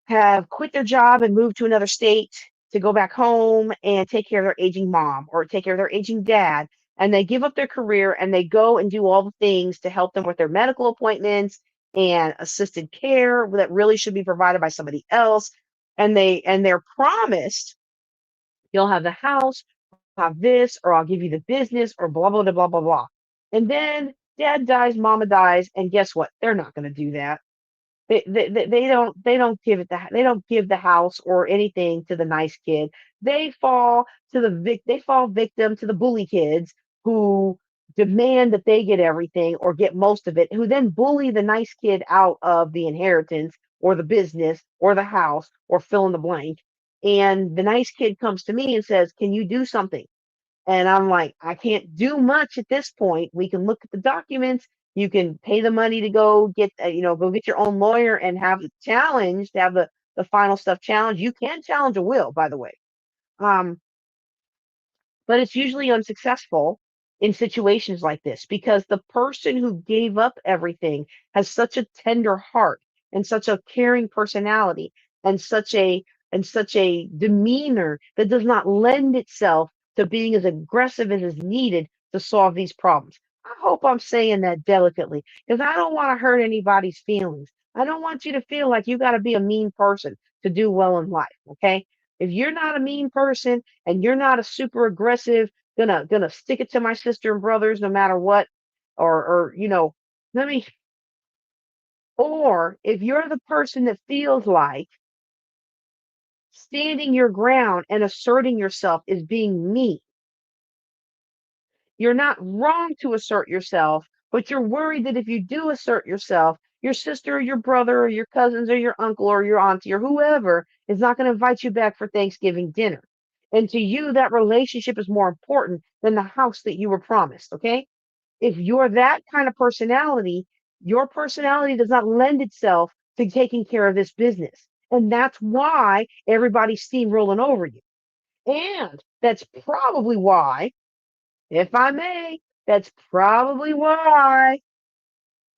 have quit their job and moved to another state to go back home and take care of their aging mom or take care of their aging dad. And they give up their career and they go and do all the things to help them with their medical appointments and assisted care that really should be provided by somebody else. And they're promised you'll have the house, have this, or I'll give you the business, or blah blah blah blah blah blah. And then dad dies, mama dies, and guess what? They're not going to do that. They don't give the house or anything to the nice kid. They fall victim to the bully kids who demand that they get everything or get most of it, who then bully the nice kid out of the inheritance or the business or the house or fill in the blank. And the nice kid comes to me and says, "Can you do something?" And I'm like, I can't do much at this point. We can look at the documents. You can pay the money to go get, go get your own lawyer and have the challenge, to have the final stuff challenged. You can challenge a will, by the way. Um, but it's usually unsuccessful in situations like this because the person who gave up everything has such a tender heart and such a caring personality and such a demeanor that does not lend itself to being as aggressive as is needed to solve these problems. I hope I'm saying that delicately because I don't want to hurt anybody's feelings. I don't want you to feel like you got to be a mean person to do well in life. Okay. If you're not a mean person and you're not a super aggressive, gonna stick it to my sister and brothers no matter what, or let me, or if you're the person that feels like standing your ground and asserting yourself is being mean, you're not wrong to assert yourself, but you're worried that if you do assert yourself, your sister or your brother or your cousins or your uncle or your auntie or whoever is not going to invite you back for Thanksgiving dinner. And to you, that relationship is more important than the house that you were promised. Okay. If you're that kind of personality, Your personality does not lend itself to taking care of this business. And that's why everybody's steamrolling over you. And that's probably why, if I may, that's probably why,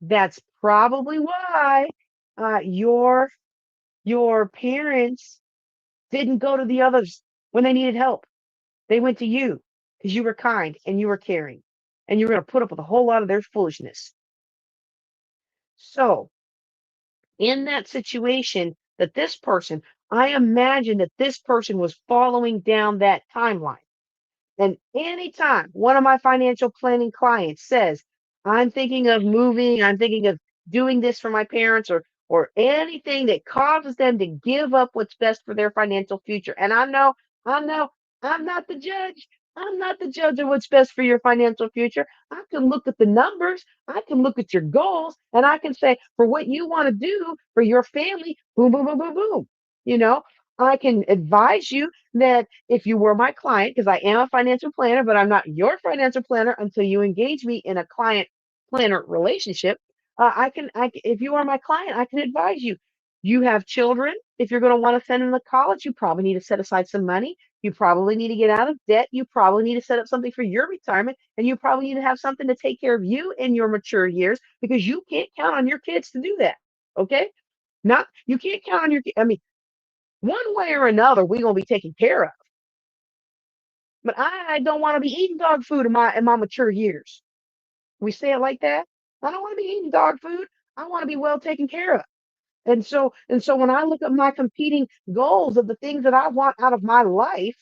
that's probably why your parents didn't go to the others when they needed help. They went to you because you were kind and you were caring and you were going to put up with a whole lot of their foolishness. So, in that situation, that this person, I imagine that this person was following down that timeline. And anytime one of my financial planning clients says, I'm thinking of moving, I'm thinking of doing this for my parents or anything that causes them to give up what's best for their financial future. And I know, I'm not the judge. I'm not the judge of what's best for your financial future. I can look at the numbers, I can look at your goals, and I can say, for what you want to do for your family, boom, boom, boom, boom, boom. You know, I can advise you that if you were my client, because I am a financial planner, but I'm not your financial planner until you engage me in a client planner relationship. If you are my client, I can advise you. You have children. If you're going to want to send them to college, you probably need to set aside some money. You probably need to get out of debt. You probably need to set up something for your retirement, and you probably need to have something to take care of you in your mature years because you can't count on your kids to do that. Okay? Not you can't count on your. I mean, one way or another, we're gonna be taken care of. But I don't want to be eating dog food in my mature years. We say it like that. I don't want to be eating dog food. I want to be well taken care of. And so when I look at my competing goals of the things that I want out of my life,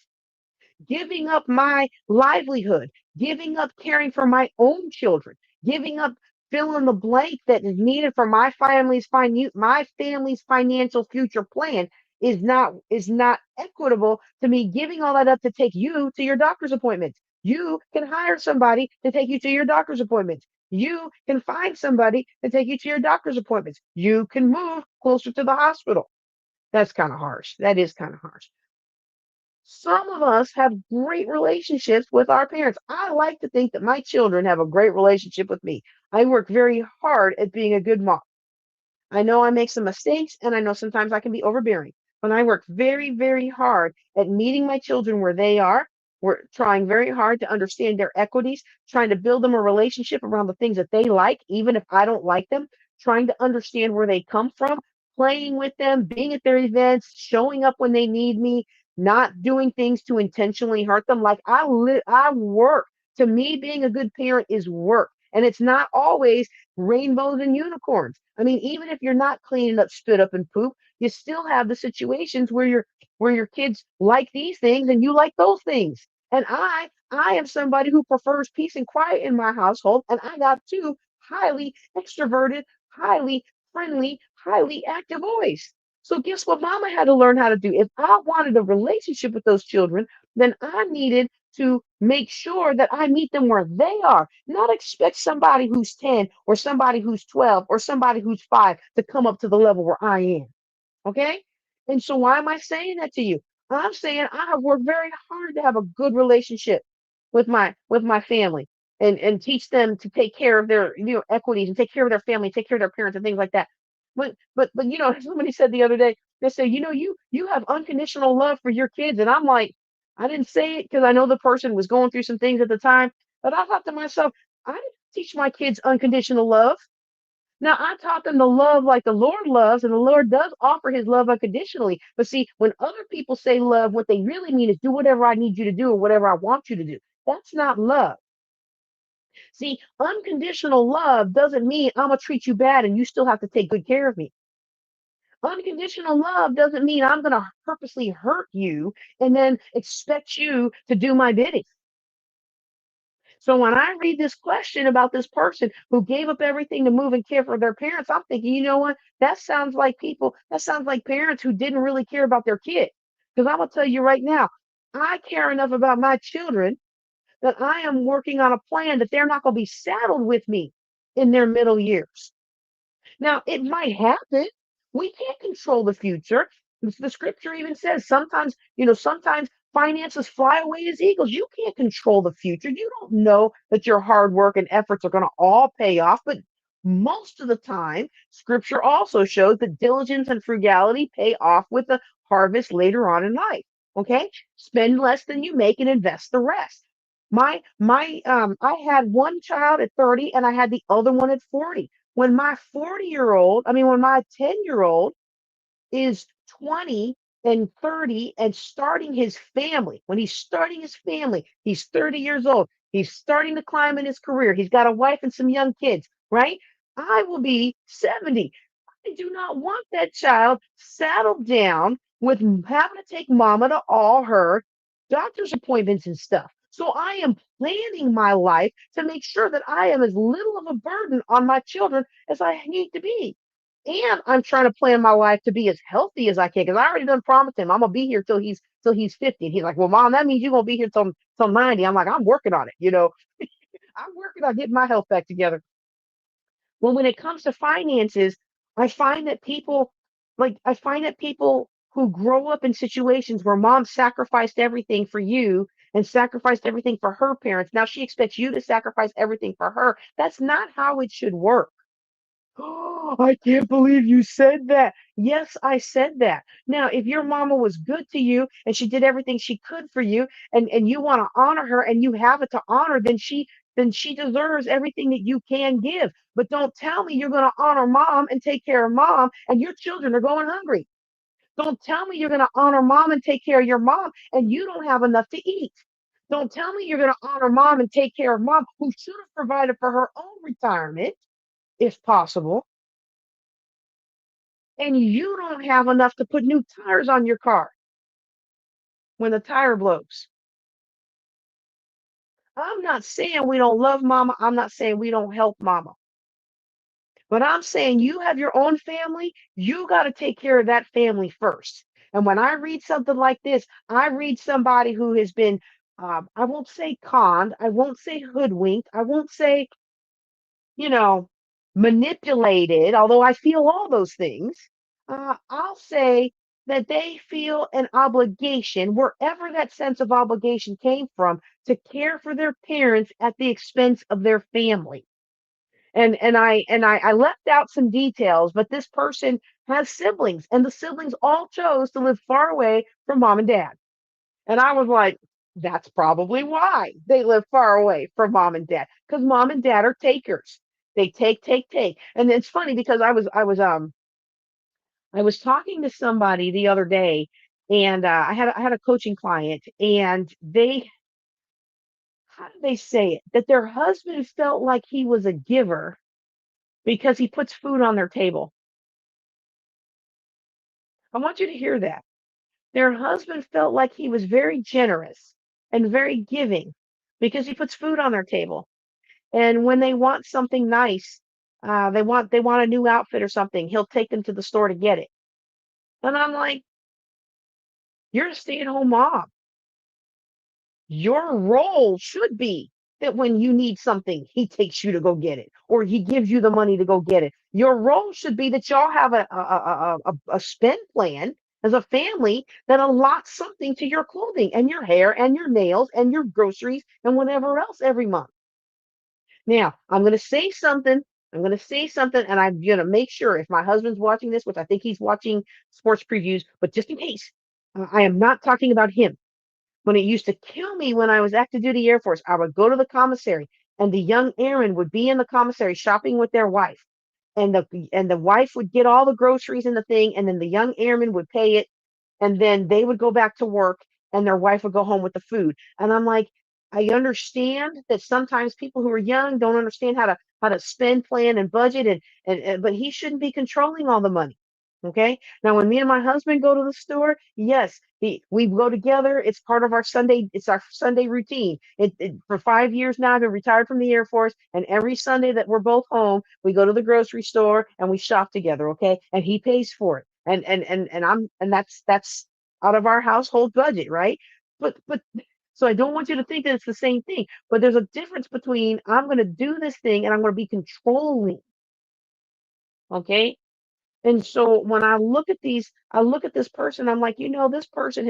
giving up my livelihood, giving up caring for my own children, giving up fill in the blank that is needed for my family's financial future plan is not equitable to me giving all that up to take you to your doctor's appointments. You can hire somebody to take you to your doctor's appointments. You can find somebody to take you to your doctor's appointments. You can move closer to the hospital. That's kind of harsh. That is kind of harsh. Some of us have great relationships with our parents. I like to think that my children have a great relationship with me. I work very hard at being a good mom. I know I make some mistakes and I know sometimes I can be overbearing, but I work very, very hard at meeting my children where they are. We're trying very hard to understand their equities, trying to build them a relationship around the things that they like, even if I don't like them, trying to understand where they come from, playing with them, being at their events, showing up when they need me, not doing things to intentionally hurt them. Like I work. To me, being a good parent is work. And it's not always rainbows and unicorns. I mean, even if you're not cleaning up spit up and poop, you still have the situations where your kids like these things and you like those things. And I am somebody who prefers peace and quiet in my household, and I got two highly extroverted, highly friendly, highly active boys. So guess what mama had to learn how to do? If I wanted a relationship with those children, then I needed to make sure that I meet them where they are, not expect somebody who's 10 or somebody who's 12 or somebody who's 5 to come up to the level where I am. Okay? And so why am I saying that to you? I'm saying I have worked very hard to have a good relationship with my family and teach them to take care of their equities and take care of their family, take care of their parents and things like that. But somebody said the other day, they say, you have unconditional love for your kids. And I'm like, I didn't say it because I know the person was going through some things at the time, but I thought to myself, I didn't teach my kids unconditional love. Now, I taught them to love like the Lord loves, and the Lord does offer his love unconditionally. But see, when other people say love, what they really mean is do whatever I need you to do or whatever I want you to do. That's not love. See, unconditional love doesn't mean I'm going to treat you bad and you still have to take good care of me. Unconditional love doesn't mean I'm going to purposely hurt you and then expect you to do my bidding. So when I read this question about this person who gave up everything to move and care for their parents, I'm thinking, you know what? That sounds like parents who didn't really care about their kid. Because I'm going to tell you right now, I care enough about my children that I am working on a plan that they're not going to be saddled with me in their middle years. Now, it might happen. We can't control the future. The scripture even says sometimes finances fly away as eagles. You can't control the future. You don't know that your hard work and efforts are going to all pay off, but Most of the time, scripture also shows that diligence and frugality pay off with a harvest later on in life. Okay, spend less than you make and invest the rest. I had one child at 30 and I had the other one at 40. When my 40-year-old, I mean, when my 10-year-old is 20 and 30 and starting his family. When he's starting his family, he's 30 years old. He's starting to climb in his career. He's got a wife and some young kids, right? I will be 70. I do not want that child saddled down with having to take mama to all her doctor's appointments and stuff. So I am planning my life to make sure that I am as little of a burden on my children as I need to be. And I'm trying to plan my life to be as healthy as I can because I already done promised him I'm gonna be here till he's 50. And he's like, well, mom, that means you're gonna be here till 90. I'm like, I'm working on it. I'm working on getting my health back together. Well, when it comes to finances, I find that people who grow up in situations where mom sacrificed everything for you and sacrificed everything for her parents, now she expects you to sacrifice everything for her. That's not how it should work. Oh, I can't believe you said that. Yes, I said that. Now, if your mama was good to you and she did everything she could for you and you want to honor her and you have it to honor, then she deserves everything that you can give. But don't tell me you're going to honor mom and take care of mom and your children are going hungry. Don't tell me you're going to honor mom and take care of your mom and you don't have enough to eat. Don't tell me you're going to honor mom and take care of mom who should have provided for her own retirement if possible, and you don't have enough to put new tires on your car when the tire blows. I'm not saying we don't love mama. I'm not saying we don't help mama. But I'm saying you have your own family. You got to take care of that family first. And when I read something like this, I read somebody who has been, I won't say conned, I won't say hoodwinked, I won't say, you know, manipulated, although I feel all those things. I'll say that they feel an obligation, wherever that sense of obligation came from, to care for their parents at the expense of their family. And I left out some details, but this person has siblings, and the siblings all chose to live far away from mom and dad. And I was like, that's probably why they live far away from mom and dad, because mom and dad are takers. They take, take, take. And it's funny because I was talking to somebody the other day, and I had a coaching client, and they how did they say it? That their husband felt like he was a giver because he puts food on their table. I want you to hear that. Their husband felt like he was very generous and very giving because he puts food on their table. And when they want something nice, they want a new outfit or something, he'll take them to the store to get it. And I'm like, you're a stay-at-home mom. Your role should be that when you need something, he takes you to go get it, or he gives you the money to go get it. Your role should be that y'all have a spend plan as a family that allots something to your clothing and your hair and your nails and your groceries and whatever else every month. Now, I'm going to say something. I'm going to say something, and I'm going to make sure if my husband's watching this, which I think he's watching sports previews, but just in case, I am not talking about him. When it used to kill me when I was active duty Air Force, I would go to the commissary and the young airmen would be in the commissary shopping with their wife. And the wife would get all the groceries in the thing, and then the young airman would pay it, and then they would go back to work and their wife would go home with the food. And I'm like, I understand that sometimes people who are young don't understand how to spend, plan, and budget, and but he shouldn't be controlling all the money. Okay. Now, when me and my husband go to the store, yes, we go together. It's part of our Sunday. It's our Sunday routine. For 5 years now, I've been retired from the Air Force, and every Sunday that we're both home, we go to the grocery store and we shop together. Okay, and he pays for it, and that's out of our household budget, right? But so I don't want you to think that it's the same thing. But there's a difference between I'm going to do this thing and I'm going to be controlling. Okay, and so when I look at this person, I'm like, this person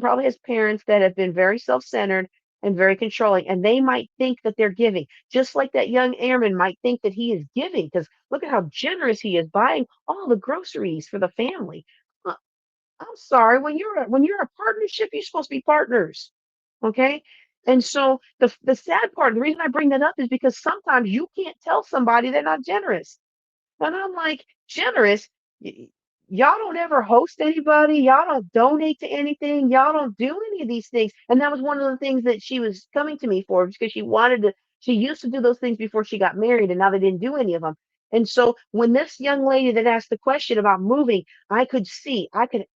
probably has parents that have been very self-centered and very controlling. And they might think that they're giving, just like that young airman might think that he is giving, because look at how generous he is buying all the groceries for the family. Uh, I'm sorry, when you're a partnership, you're supposed to be partners. Okay. And so the sad part, the reason I bring that up is because sometimes you can't tell somebody they're not generous. And I'm like, generous? Y- Y'all don't ever host anybody. Y'all don't donate to anything. Y'all don't do any of these things. And that was one of the things that she was coming to me for because she wanted to, she used to do those things before she got married, and now they didn't do any of them. And so when this young lady that asked the question about moving, I could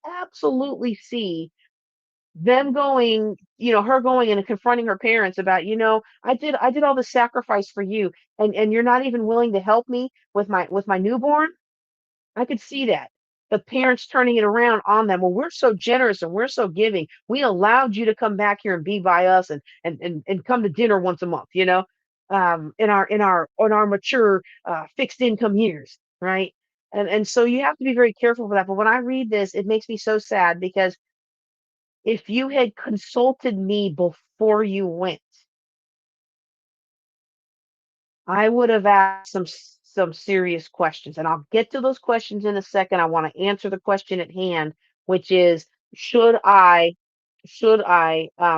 absolutely see them going, her going and confronting her parents about, I did all the sacrifice for you, and you're not even willing to help me with my newborn. I could see that. The parents turning it around on them. Well, we're so generous and we're so giving. We allowed you to come back here and be by us and come to dinner once a month, in our mature fixed income years, right? And so you have to be very careful for that. But when I read this, it makes me so sad because if you had consulted me before you went, I would have asked some serious questions, and I'll get to those questions in a second. I want to answer the question at hand, which is should I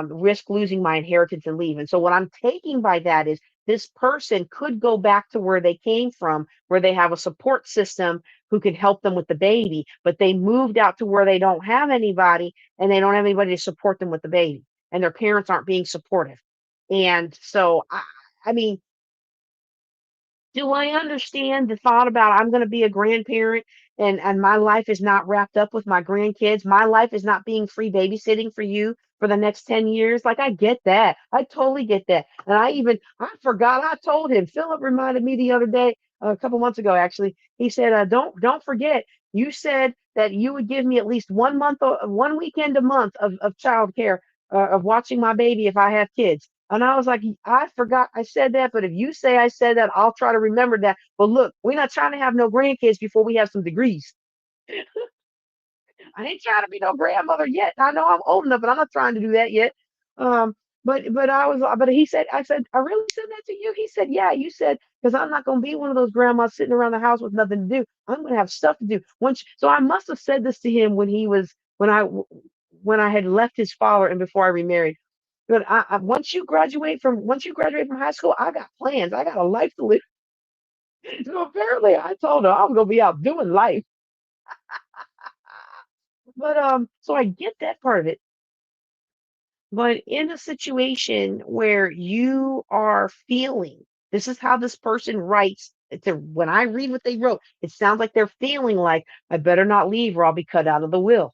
risk losing my inheritance and leave? And so what I'm taking by that is this person could go back to where they came from, where they have a support system who can help them with the baby, but they moved out to where they don't have anybody and they don't have anybody to support them with the baby, and their parents aren't being supportive. And so I mean, do I understand the thought about I'm going to be a grandparent and my life is not wrapped up with my grandkids? My life is not being free babysitting for you for the next 10 years. Like I get that. I totally get that. And I forgot I told him. Philip reminded me the other day, a couple months ago actually. He said, don't forget, you said that you would give me at least 1 month or 1 weekend a month of childcare, of watching my baby if I have kids. And I was like, I forgot I said that, but if you say I said that, I'll try to remember that. But look, we're not trying to have no grandkids before we have some degrees. I ain't trying to be no grandmother yet. I know I'm old enough, but I'm not trying to do that yet. Um, but he said, I said, I really said that to you. He said, yeah, you said, because I'm not going to be one of those grandmas sitting around the house with nothing to do. I'm going to have stuff to do. So I must have said this to him when I had left his father and before I remarried. But once you graduate from high school, I got plans. I got a life to live. So apparently, I told her I'm gonna be out doing life. But so I get that part of it. But in a situation where you are feeling, this is how this person writes. When I read what they wrote, it sounds like they're feeling like I better not leave or I'll be cut out of the will.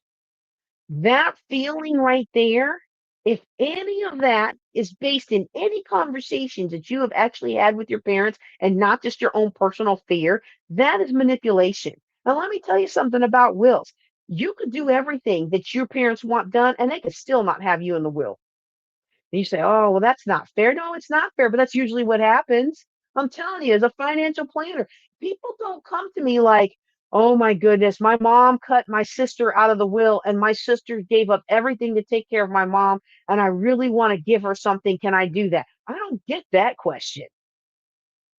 That feeling right there, if any of that is based in any conversations that you have actually had with your parents and not just your own personal fear, that is manipulation. Now, let me tell you something about wills. You could do everything that your parents want done, and they could still not have you in the will. And you say, oh, well, that's not fair. No, it's not fair, but that's usually what happens. I'm telling you, as a financial planner, people don't come to me like, oh my goodness, my mom cut my sister out of the will, and my sister gave up everything to take care of my mom, and I really want to give her something. Can I do that? I don't get that question.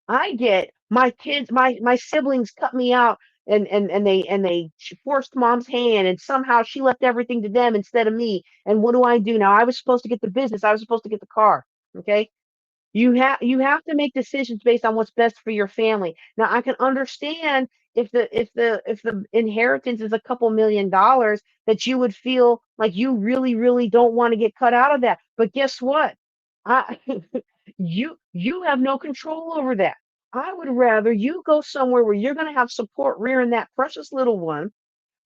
I get my kids, my siblings cut me out and they forced mom's hand and somehow she left everything to them instead of me. And what do I do now? I was supposed to get the business. I was supposed to get the car. Okay. You have to make decisions based on what's best for your family. Now I can understand if the inheritance is a couple $1 million that you would feel like you really, really don't want to get cut out of that. But guess what? I you have no control over that. I would rather you go somewhere where you're going to have support rearing that precious little one,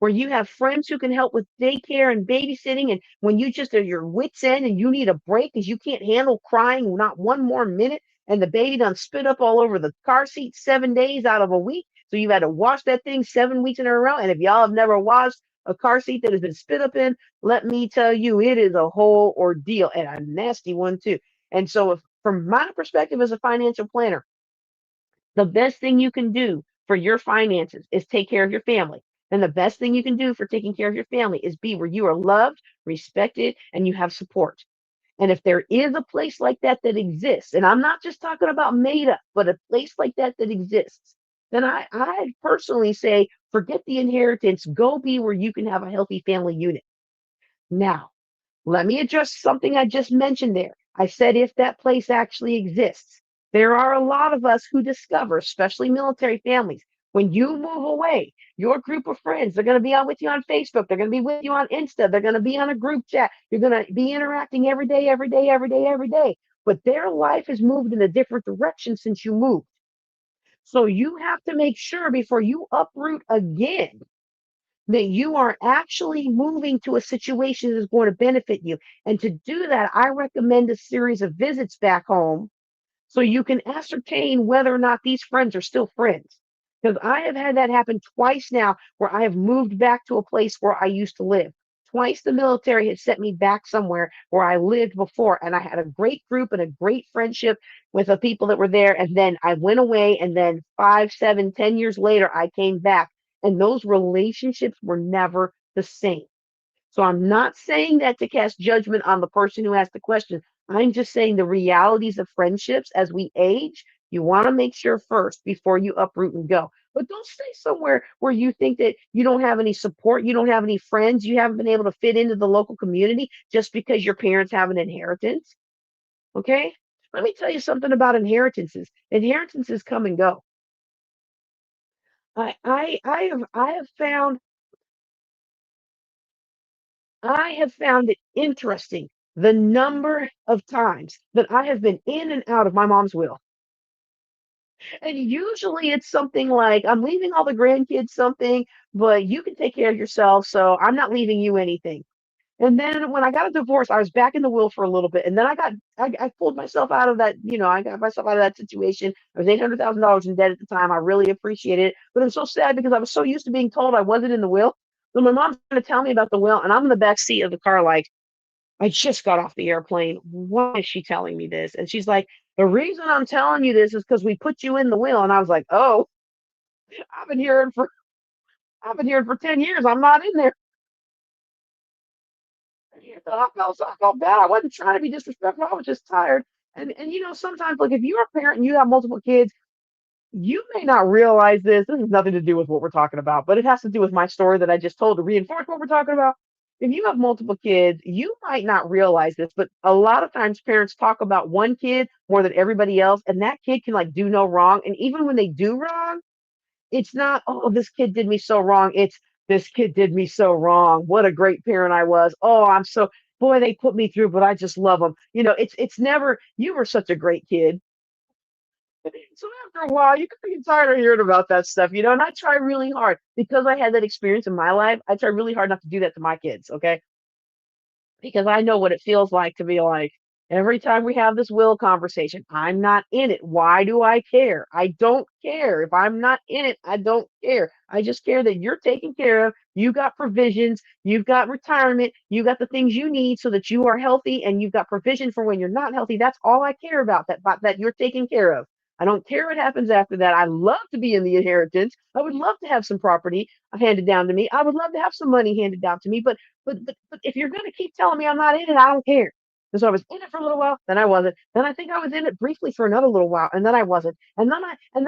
where you have friends who can help with daycare and babysitting. And when you just are your wits end and you need a break because you can't handle crying not one more minute, and the baby done spit up all over the car seat 7 days out of a week. So you've had to wash that thing 7 weeks in a row. And if y'all have never washed a car seat that has been spit up in, let me tell you, it is a whole ordeal and a nasty one too. And so if from my perspective as a financial planner, the best thing you can do for your finances is take care of your family. And the best thing you can do for taking care of your family is be where you are loved, respected, and you have support. And if there is a place like that that exists, and I'm not just talking about made up, but a place like that that exists, then I personally say, forget the inheritance, go be where you can have a healthy family unit. Now, let me address something I just mentioned there. I said if that place actually exists. There are a lot of us who discover, especially military families, when you move away, your group of friends, they're going to be on with you on Facebook, they're going to be with you on Insta, they're going to be on a group chat, you're going to be interacting every day, every day, every day, every day. But their life has moved in a different direction since you moved. So you have to make sure before you uproot again that you are actually moving to a situation that is going to benefit you. And to do that, I recommend a series of visits back home so you can ascertain whether or not these friends are still friends. Because I have had that happen twice now where I have moved back to a place where I used to live. Twice the military had sent me back somewhere where I lived before, and I had a great group and a great friendship with the people that were there. And then I went away, and then 5, 7, 10 years later, I came back, and those relationships were never the same. So I'm not saying that to cast judgment on the person who asked the question. I'm just saying the realities of friendships as we age, you want to make sure first before you uproot and go. But don't stay somewhere where you think that you don't have any support, you don't have any friends, you haven't been able to fit into the local community just because your parents have an inheritance. Okay? Let me tell you something about inheritances. Inheritances come and go. I have found it interesting the number of times that I have been in and out of my mom's will. And usually it's something like, I'm leaving all the grandkids something, but you can take care of yourself, so I'm not leaving you anything. And then when I got a divorce, I was back in the will for a little bit, and then I pulled myself out of that. I got myself out of that situation. I was $800,000 in debt at the time. I really appreciated it, but I'm so sad because I was so used to being told I wasn't in the will. So my mom's trying to tell me about the will, and I'm in the back seat of the car, like, I just got off the airplane. Why is she telling me this? And she's like, the reason I'm telling you this is because we put you in the will. And I was like, oh, I've been hearing for I've been hearing for 10 years. I'm not in there. I felt bad. I wasn't trying to be disrespectful. I was just tired. And sometimes like if you're a parent and you have multiple kids, you may not realize this. This has nothing to do with what we're talking about, but it has to do with my story that I just told to reinforce what we're talking about. If you have multiple kids, you might not realize this, but a lot of times parents talk about one kid more than everybody else, and that kid can like do no wrong. And even when they do wrong, it's not, oh, this kid did me so wrong. It's this kid did me so wrong. What a great parent I was. Oh, boy, they put me through, but I just love them. It's never, you were such a great kid. So after a while, you can get tired of hearing about that stuff, and I try really hard because I had that experience in my life. I try really hard not to do that to my kids, okay? Because I know what it feels like to be like, every time we have this will conversation, I'm not in it. Why do I care? I don't care. If I'm not in it, I don't care. I just care that you're taken care of. You got provisions, you've got retirement, you got the things you need so that you are healthy and you've got provision for when you're not healthy. That's all I care about that you're taken care of. I don't care what happens after that. I love to be in the inheritance. I would love to have some property handed down to me. I would love to have some money handed down to me, but if you're gonna keep telling me I'm not in it, I don't care. And so I was in it for a little while, then I wasn't. Then I think I was in it briefly for another little while, and then I wasn't. And then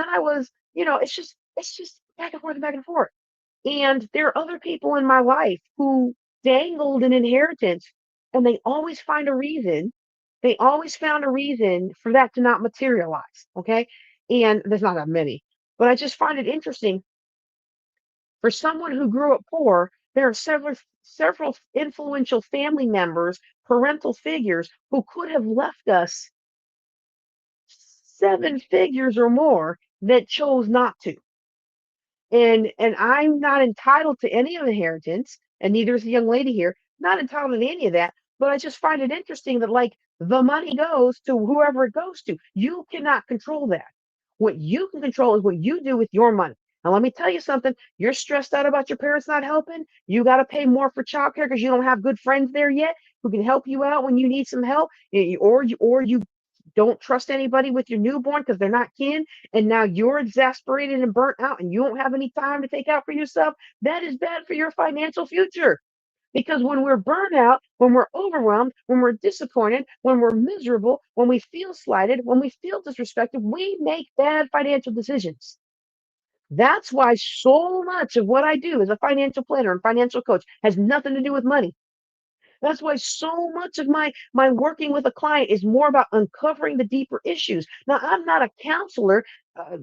I was, it's just back and forth and back and forth. And there are other people in my life who dangled an inheritance, and they always find a reason. They always found a reason for that to not materialize. Okay. And there's not that many, but I just find it interesting for someone who grew up poor, there are several influential family members, parental figures who could have left us seven figures or more that chose not to. And I'm not entitled to any of the inheritance, and neither is the young lady here, not entitled to any of that. But I just find it interesting that like the money goes to whoever it goes to. You cannot control that. What you can control is what you do with your money. Now let me tell you something. You're stressed out about your parents not helping. You got to pay more for childcare because you don't have good friends there yet who can help you out when you need some help, or you don't trust anybody with your newborn because they're not kin, and now you're exasperated and burnt out and you don't have any time to take out for yourself. That is bad for your financial future. Because when we're burnt out, when we're overwhelmed, when we're disappointed, when we're miserable, when we feel slighted, when we feel disrespected, we make bad financial decisions. That's why so much of what I do as a financial planner and financial coach has nothing to do with money. That's why so much of my working with a client is more about uncovering the deeper issues. Now, I'm not a counselor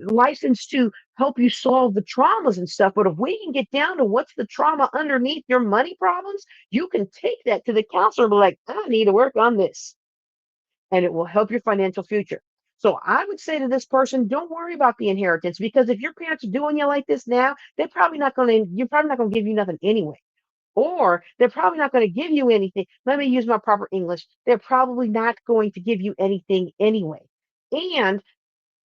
licensed to help you solve the traumas and stuff, but if we can get down to what's the trauma underneath your money problems, you can take that to the counselor and be like, I need to work on this, and it will help your financial future. So I would say to this person, don't worry about the inheritance, because if your parents are doing you like this now, you're probably not going to give you nothing anyway, or they're probably not going to give you anything. Let me use my proper English. They're probably not going to give you anything anyway. And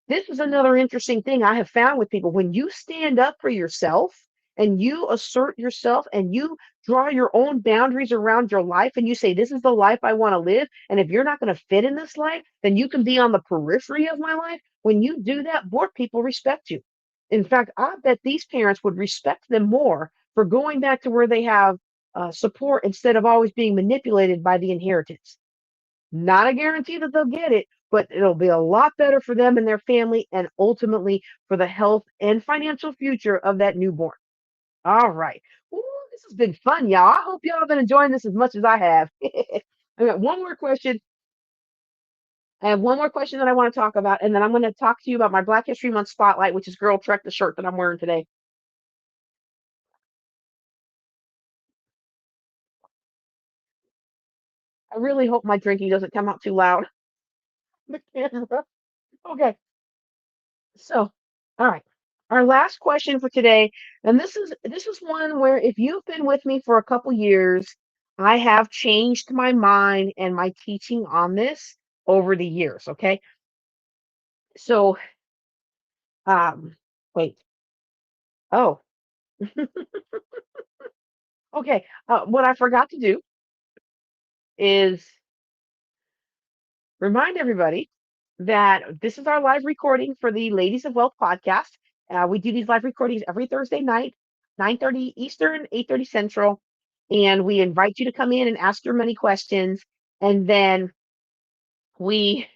this is another interesting thing I have found with people. When you stand up for yourself and you assert yourself and you draw your own boundaries around your life and you say, this is the life I want to live. And if you're not going to fit in this life, then you can be on the periphery of my life. When you do that, more people respect you. In fact, I bet these parents would respect them more for going back to where they have support instead of always being manipulated by the inheritance. Not a guarantee that they'll get it, but it'll be a lot better for them and their family, and ultimately for the health and financial future of that newborn. All right. Ooh, this has been fun, y'all. I hope y'all have been enjoying this as much as I have. I got one more question. I have one more question that I want to talk about, and then I'm going to talk to you about my Black History Month spotlight, which is Girl Trek, the shirt that I'm wearing today. I really hope my drinking doesn't come out too loud. The camera. Okay. So, all right. Our last question for today, and this is one where if you've been with me for a couple years, I have changed my mind and my teaching on this over the years. Okay. So, um, wait. Oh, okay. What I forgot to do is remind everybody that this is our live recording for the Ladies of Wealth podcast. We do these live recordings every Thursday night, 9:30 Eastern, 8:30 Central, and we invite you to come in and ask your money questions. And then we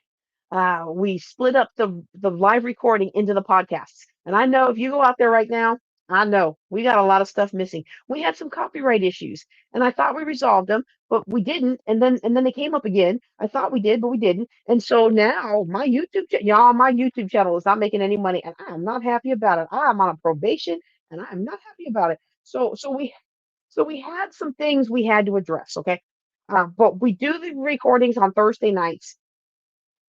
we split up the live recording into the podcasts. And I know if you go out there right now, I know we got a lot of stuff missing. We had some copyright issues, and I thought we resolved them, but we didn't. And then they came up again. I thought we did, but we didn't. And so now y'all, my YouTube channel is not making any money, and I am not happy about it. I am on a probation, and I am not happy about it. So we had some things we had to address. Okay. But we do the recordings on Thursday nights,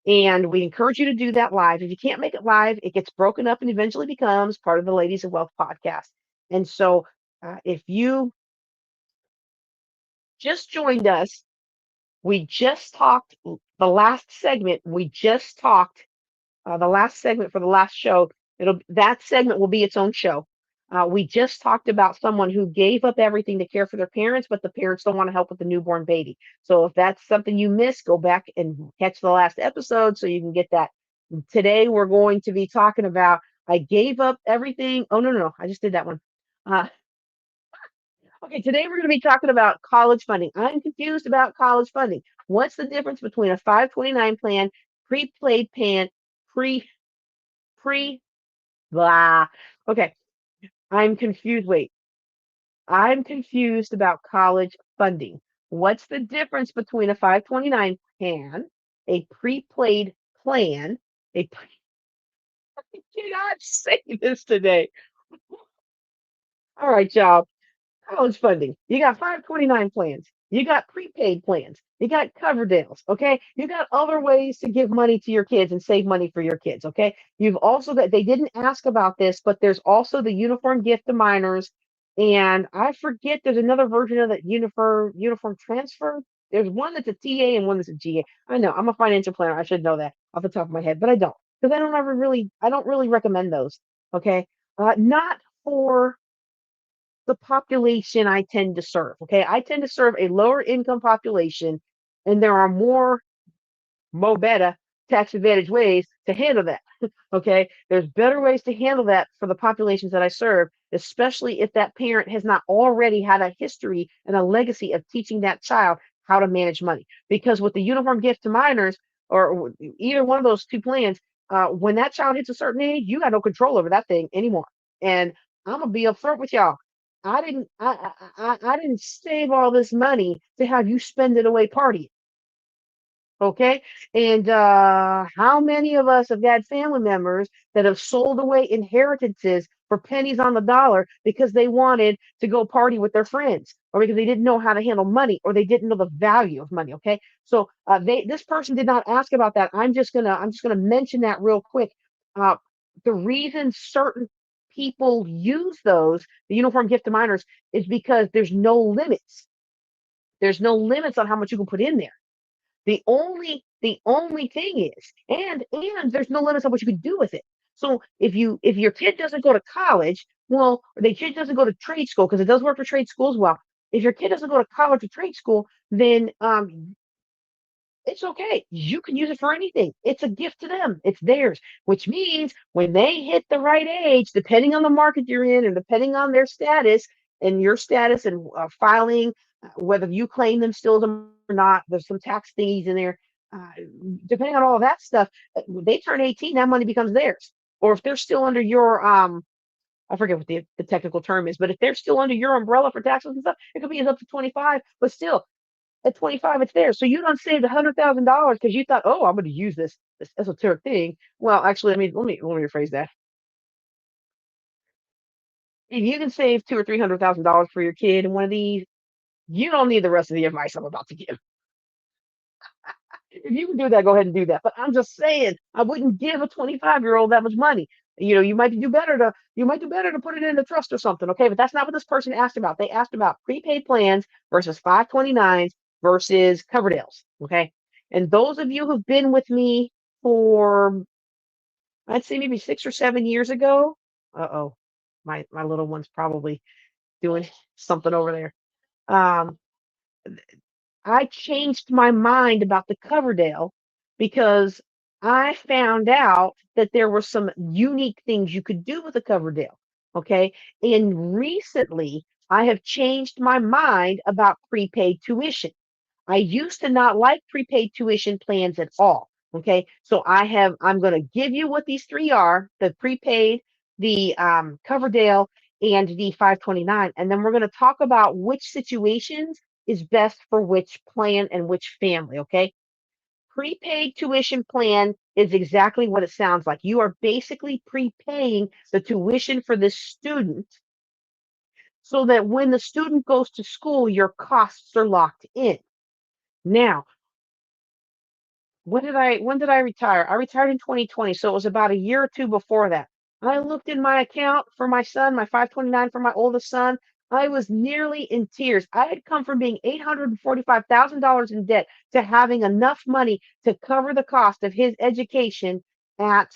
and we encourage you to do that live. If you can't make it live, it gets broken up and eventually becomes part of the Ladies of Wealth podcast. And so if you just joined us, we just talked the last segment. We just talked the last segment for the last show. That segment will be its own show. We just talked about someone who gave up everything to care for their parents, but the parents don't want to help with the newborn baby. So if that's something you missed, go back and catch the last episode so you can get that. Today we're going to be talking about I gave up everything. Oh no, I just did that one. Uh, okay, today we're going to be talking about college funding. I'm confused about college funding. What's the difference between a 529 plan, prepaid plan, pre pre blah? Okay, I'm confused. Wait, I'm confused about college funding. What's the difference between a 529 plan, a prepaid plan, I cannot say this today. All right, y'all. College funding. You got 529 plans. You got prepaid plans. You got Coverdells. Okay. You got other ways to give money to your kids and save money for your kids. Okay. You've also got, they didn't ask about this, but there's also the uniform gift to minors. And I forget there's another version of that uniform transfer. There's one that's a TA and one that's a GA. I know I'm a financial planner. I should know that off the top of my head, but I don't, because I don't really recommend those. Okay. Not for the population I tend to serve. Okay. I tend to serve a lower income population, and there are more mo better. tax advantage ways to handle that. Okay, there's better ways to handle that for the populations that I serve, especially if that parent has not already had a history and a legacy of teaching that child how to manage money. Because with the uniform gift to minors, or either one of those two plans, when that child hits a certain age, you got no control over that thing anymore. And I'm gonna be upfront with y'all. I didn't save all this money to have you spend it away partying. Okay. And how many of us have had family members that have sold away inheritances for pennies on the dollar because they wanted to go party with their friends, or because they didn't know how to handle money, or they didn't know the value of money? Okay. So this person did not ask about that. I'm just gonna mention that real quick. Uh, the reason certain people use the uniform gift to minors, is because there's no limits. There's no limits on how much you can put in there. The only thing is, and there's no limits on what you can do with it. So if your kid doesn't go to college, well, or the kid doesn't go to trade school, because it does work for trade schools well. If your kid doesn't go to college or trade school, then it's okay. You can use it for anything. It's a gift to them. It's theirs, which means when they hit the right age, depending on the market you're in and depending on their status and your status and filing, whether you claim them still as a or not, there's some tax thingies in there. Uh, Depending on all that stuff, they turn 18, that money becomes theirs. Or if they're still under your, I forget what the technical term is, but if they're still under your umbrella for taxes and stuff, it could be as up to 25, but still, at 25, it's there. So you don't saved $100,000 because you thought, oh, I'm going to use this esoteric thing. Well, actually, let me rephrase that. If you can save two or $300,000 for your kid in one of these, you don't need the rest of the advice I'm about to give. If you can do that, go ahead and do that. But I'm just saying, I wouldn't give a 25-year-old that much money. You might do better to put it in a trust or something. Okay, but that's not what this person asked about. They asked about prepaid plans versus 529s versus Coverdells. Okay, and those of you who've been with me for, I'd say maybe 6 or 7 years ago. Uh-oh, my little one's probably doing something over there. Um, I changed my mind about the Coverdale because I found out that there were some unique things you could do with a Coverdale. Okay. And recently, I have changed my mind about prepaid tuition. I used to not like prepaid tuition plans at all. Okay. So I'm going to give you what these three are: the prepaid, the Coverdale, and the 529. And then we're going to talk about which situations is best for which plan and which family. Okay. Prepaid tuition plan is exactly what it sounds like. You are basically prepaying the tuition for this student so that when the student goes to school, your costs are locked in. Now, when did I retire? I retired in 2020, so it was about a year or two before that. I looked in my account for my son, my 529 for my oldest son. I was nearly in tears. I had come from being $845,000 in debt to having enough money to cover the cost of his education at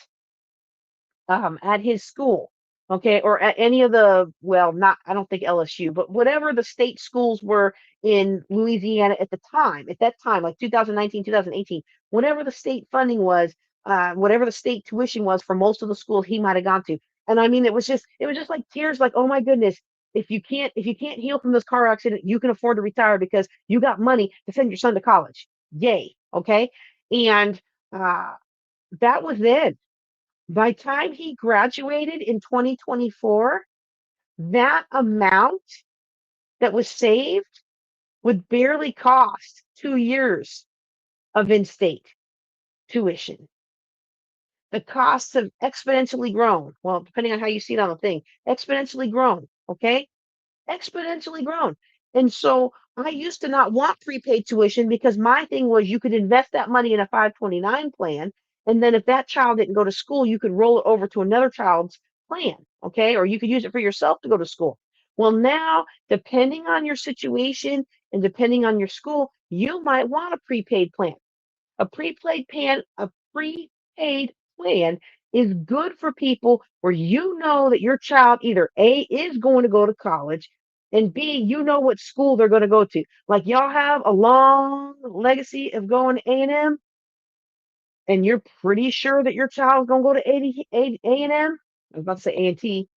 at his school, okay, or at any of the, well, not, I don't think LSU, but whatever the state schools were in Louisiana at that time, like 2019, 2018, whatever the state funding was, whatever the state tuition was for most of the schools he might have gone to. And I mean, it was just like tears, like, oh my goodness, if you can't heal from this car accident, you can afford to retire because you got money to send your son to college. Yay. Okay. And uh, that was it. By the time he graduated in 2024, that amount that was saved would barely cost 2 years of in-state tuition. The costs have exponentially grown. Well, depending on how you see it on the thing, exponentially grown. Okay. Exponentially grown. And so I used to not want prepaid tuition because my thing was you could invest that money in a 529 plan. And then if that child didn't go to school, you could roll it over to another child's plan. Okay. Or you could use it for yourself to go to school. Well, now, depending on your situation and depending on your school, you might want a prepaid plan. A prepaid plan is good for people where you know that your child either A is going to go to college, and B, you know what school they're going to go to. Like y'all have a long legacy of going to A&M. and you're pretty sure that your child's gonna go to A&M. I was about to say A&T,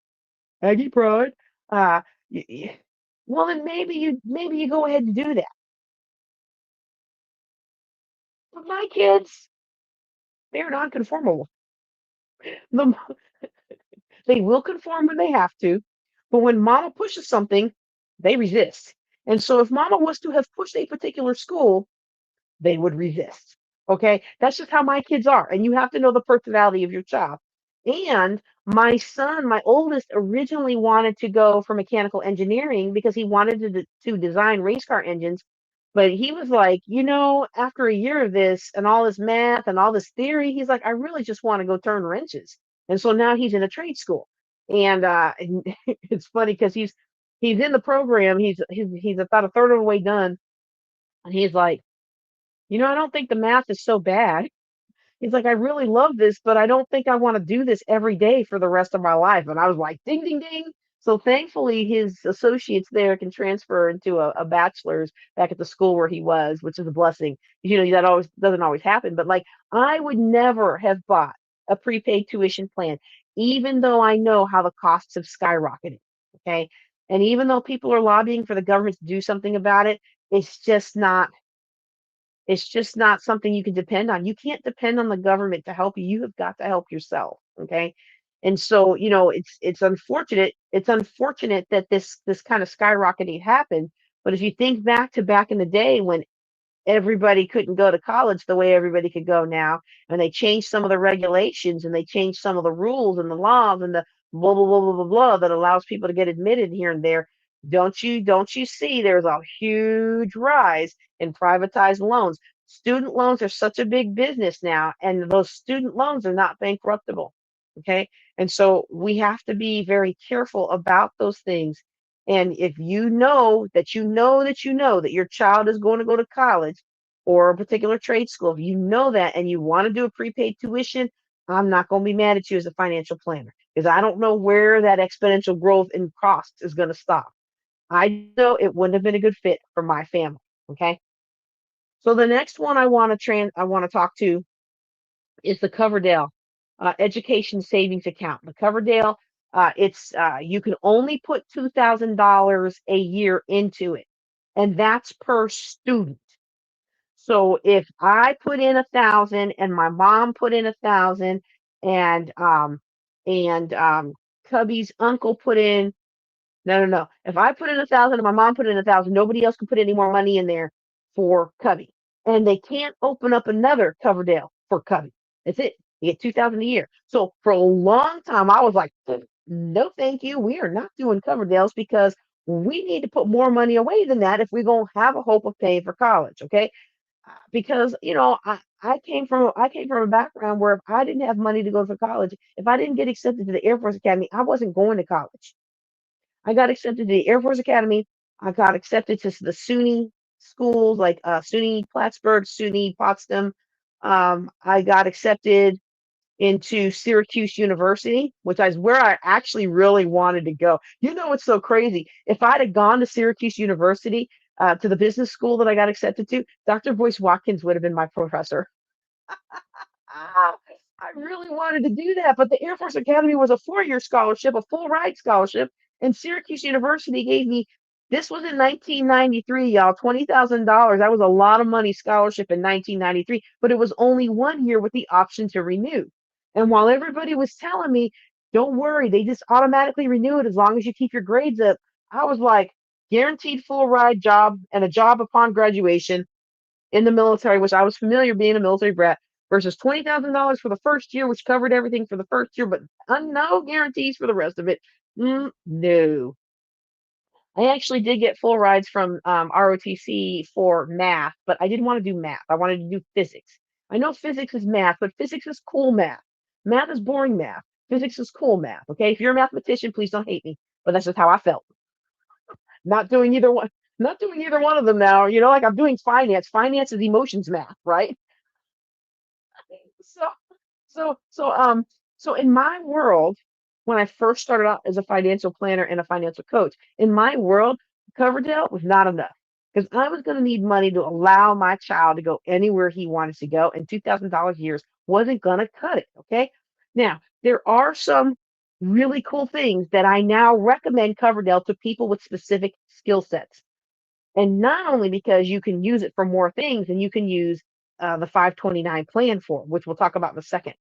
Aggie Pride. Uh, y- y- well, then maybe you go ahead and do that. But my kids, they're non-conformable. The, they will conform when they have to, but when mama pushes something, they resist. And so if mama was to have pushed a particular school, they would resist. Okay. That's just how my kids are. And you have to know the personality of your child. And my son, my oldest, originally wanted to go for mechanical engineering because he wanted to design race car engines. But he was like, after a year of this and all this math and all this theory, he's like, I really just want to go turn wrenches. And so now he's in a trade school. And it's funny because he's in the program. He's about a third of the way done. And he's like, I don't think the math is so bad. He's like, I really love this, but I don't think I want to do this every day for the rest of my life. And I was like, ding, ding, ding. So thankfully, his associates there can transfer into a bachelor's back at the school where he was, which is a blessing. That always doesn't always happen. But like, I would never have bought a prepaid tuition plan, even though I know how the costs have skyrocketed. Okay. And even though people are lobbying for the government to do something about it, it's just not it's just not something you can depend on. You can't depend on the government to help you. You have got to help yourself. Okay. And so, it's unfortunate. It's unfortunate that this kind of skyrocketing happened. But if you think back in the day when everybody couldn't go to college the way everybody could go now. And they changed some of the regulations and they changed some of the rules and the laws and the blah blah blah blah blah blah that allows people to get admitted here and there. Don't you see there's a huge rise in privatized loans? Student loans are such a big business now, and those student loans are not bankruptable. Okay. And so we have to be very careful about those things. And if you know that that your child is going to go to college or a particular trade school, if you know that and you want to do a prepaid tuition, I'm not going to be mad at you as a financial planner because I don't know where that exponential growth in costs is going to stop. I know it wouldn't have been a good fit for my family. Okay. So the next one I want to talk to is the Coverdell Education Savings Account. The Coverdell, it's you can only put $2,000 a year into it, and that's per student. So if I put in 1,000 and my mom put in 1,000 and Cubby's uncle put in no, no, no. If I put in 1,000 and my mom put in 1,000, nobody else can put any more money in there for Cubby. And they can't open up another Coverdale for Cubby. That's it. You get 2,000 a year. So for a long time, I was like, no, thank you. We are not doing Coverdales because we need to put more money away than that if we're going to have a hope of paying for college. Okay. Because, I came from a background where if I didn't have money to go for college, if I didn't get accepted to the Air Force Academy, I wasn't going to college. I got accepted to the Air Force Academy. I got accepted to the SUNY schools like SUNY Plattsburgh, SUNY Potsdam. I got accepted into Syracuse University, which is where I actually really wanted to go. It's so crazy. If I'd have gone to Syracuse University, to the business school that I got accepted to, Dr. Boyce Watkins would have been my professor. Ah, I really wanted to do that, but the Air Force Academy was a 4-year scholarship, a full ride scholarship, and Syracuse University gave me. This was in 1993, y'all, $20,000. That was a lot of money scholarship in 1993, but it was only 1 year with the option to renew. And while everybody was telling me, don't worry, they just automatically renew it as long as you keep your grades up, I was like, guaranteed full ride job and a job upon graduation in the military, which I was familiar being a military brat, versus $20,000 for the first year, which covered everything for the first year, but no guarantees for the rest of it. No. I actually did get full rides from ROTC for math, but I didn't want to do math. I wanted to do physics. I know physics is math, but physics is cool math. Math is boring math. Physics is cool math. Okay. If you're a mathematician, please don't hate me, but that's just how I felt. Not doing either one. Not doing either one of them now. Like I'm doing finance. Finance is emotions math, right? So, so in my world, when I first started out as a financial planner and a financial coach, in my world, Coverdale was not enough because I was going to need money to allow my child to go anywhere he wanted to go, and $2,000 a year is wasn't going to cut it. Okay. Now, there are some really cool things that I now recommend Coverdell to people with specific skill sets. And not only because you can use it for more things and you can use the 529 plan for, which we'll talk about in a second.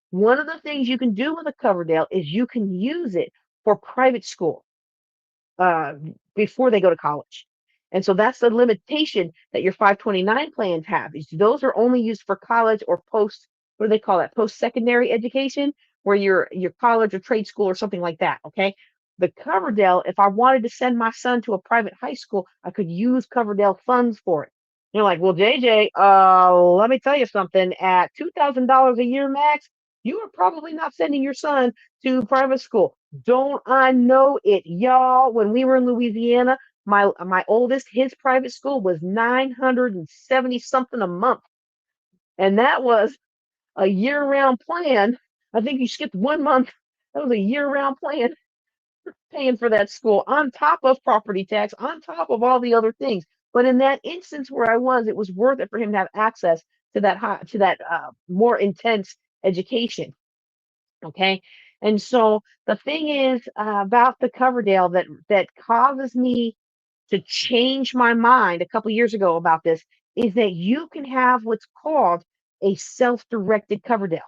One of the things you can do with a Coverdell is you can use it for private school uh, before they go to college. And so that's the limitation that your 529 plans have. Is those are only used for college or post, what do they call that? Post-secondary education, where your college or trade school or something like that. Okay. The Coverdell, if I wanted to send my son to a private high school, I could use Coverdell funds for it. You're like, well, JJ, let me tell you something. At $2,000 a year max, you are probably not sending your son to private school. Don't I know it, y'all? When we were in Louisiana, my oldest, his private school was 970 something a month, and that was a year-round plan. I think you skipped 1 month. That was a year-round plan paying for that school on top of property tax, on top of all the other things. But in that instance where I was, it was worth it for him to have access to that more intense education. Okay. And so the thing is about the Coverdale that causes me to change my mind a couple years ago about this is that you can have what's called a self-directed Coverdale.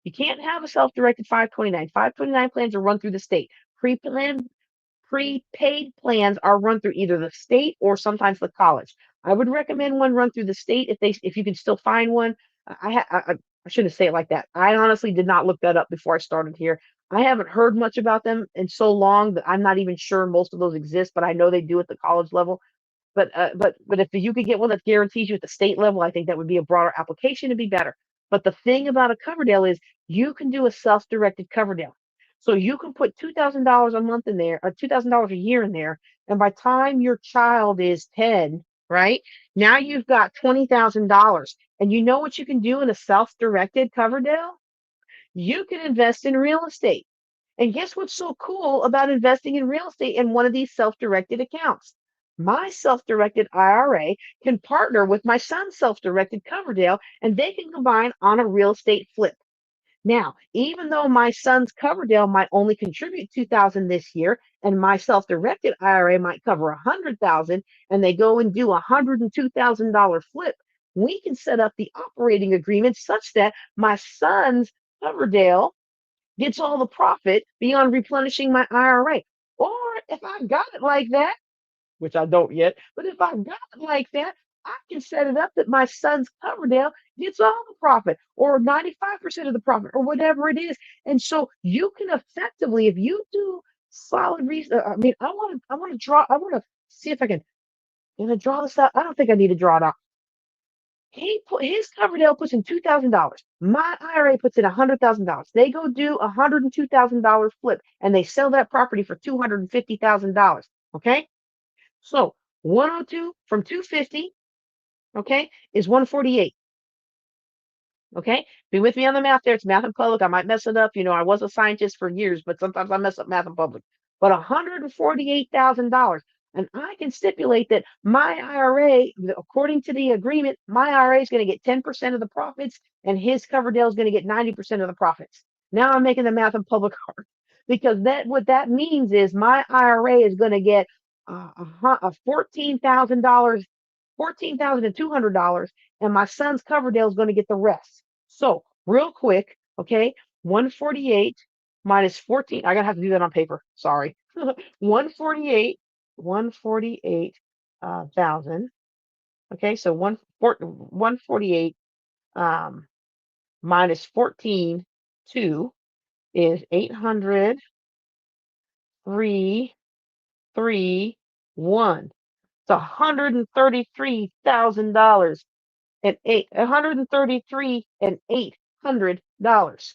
You can't have a self-directed 529. 529 plans are run through the state. Pre-planned prepaid plans are run through either the state or sometimes the college. I would recommend one run through the state if you can still find one. I shouldn't say it like that. I honestly did not look that up before I started here. I haven't heard much about them in so long that I'm not even sure most of those exist, but I know they do at the college level. But if you could get one that guarantees you at the state level, I think that would be a broader application to be better. But the thing about a Coverdell is you can do a self-directed Coverdell. So you can put $2,000 a month in there, or $2,000 a year in there, and by the time your child is 10, right? Now you've got $20,000. And you know what you can do in a self-directed Coverdell? You can invest in real estate. And guess what's so cool about investing in real estate in one of these self-directed accounts? My self-directed IRA can partner with my son's self-directed Coverdale, and they can combine on a real estate flip. Now, even though my son's Coverdale might only contribute 2,000 this year, and my self-directed IRA might cover 100,000, and they go and do a $102,000 flip, we can set up the operating agreement such that my son's Coverdale gets all the profit beyond replenishing my IRA. Or if I got it like that, which I don't yet, but if I got it like that, I can set it up that my son's Coverdale gets all the profit or 95% of the profit or whatever it is. And so you can effectively, if you do solid research, I mean, I want to see if I can I draw this out? I don't think I need to draw it out. He put his Coverdale puts in $2,000. My IRA puts in $100,000. They go do $102,000 flip and they sell that property for $250,000. Okay. So 102 from 250, okay, is 148. Okay. Be with me on the math there. It's math in public. I might mess it up. You know, I was a scientist for years, but sometimes I mess up math in public. But $148,000. And I can stipulate that my IRA, according to the agreement, my IRA is going to get 10% of the profits and his Coverdale is going to get 90% of the profits. Now I'm making the math in public hard because that what that means is my IRA is going to get $14,000, $14,200, and my son's Coverdale is going to get the rest. So real quick, okay, 148 minus 14. I gotta have to do that on paper. Sorry. 148, 148 thousand. Okay, so 148 minus 14, 2 is 800, 3, 3, 1. It's $133,000 and $133,800.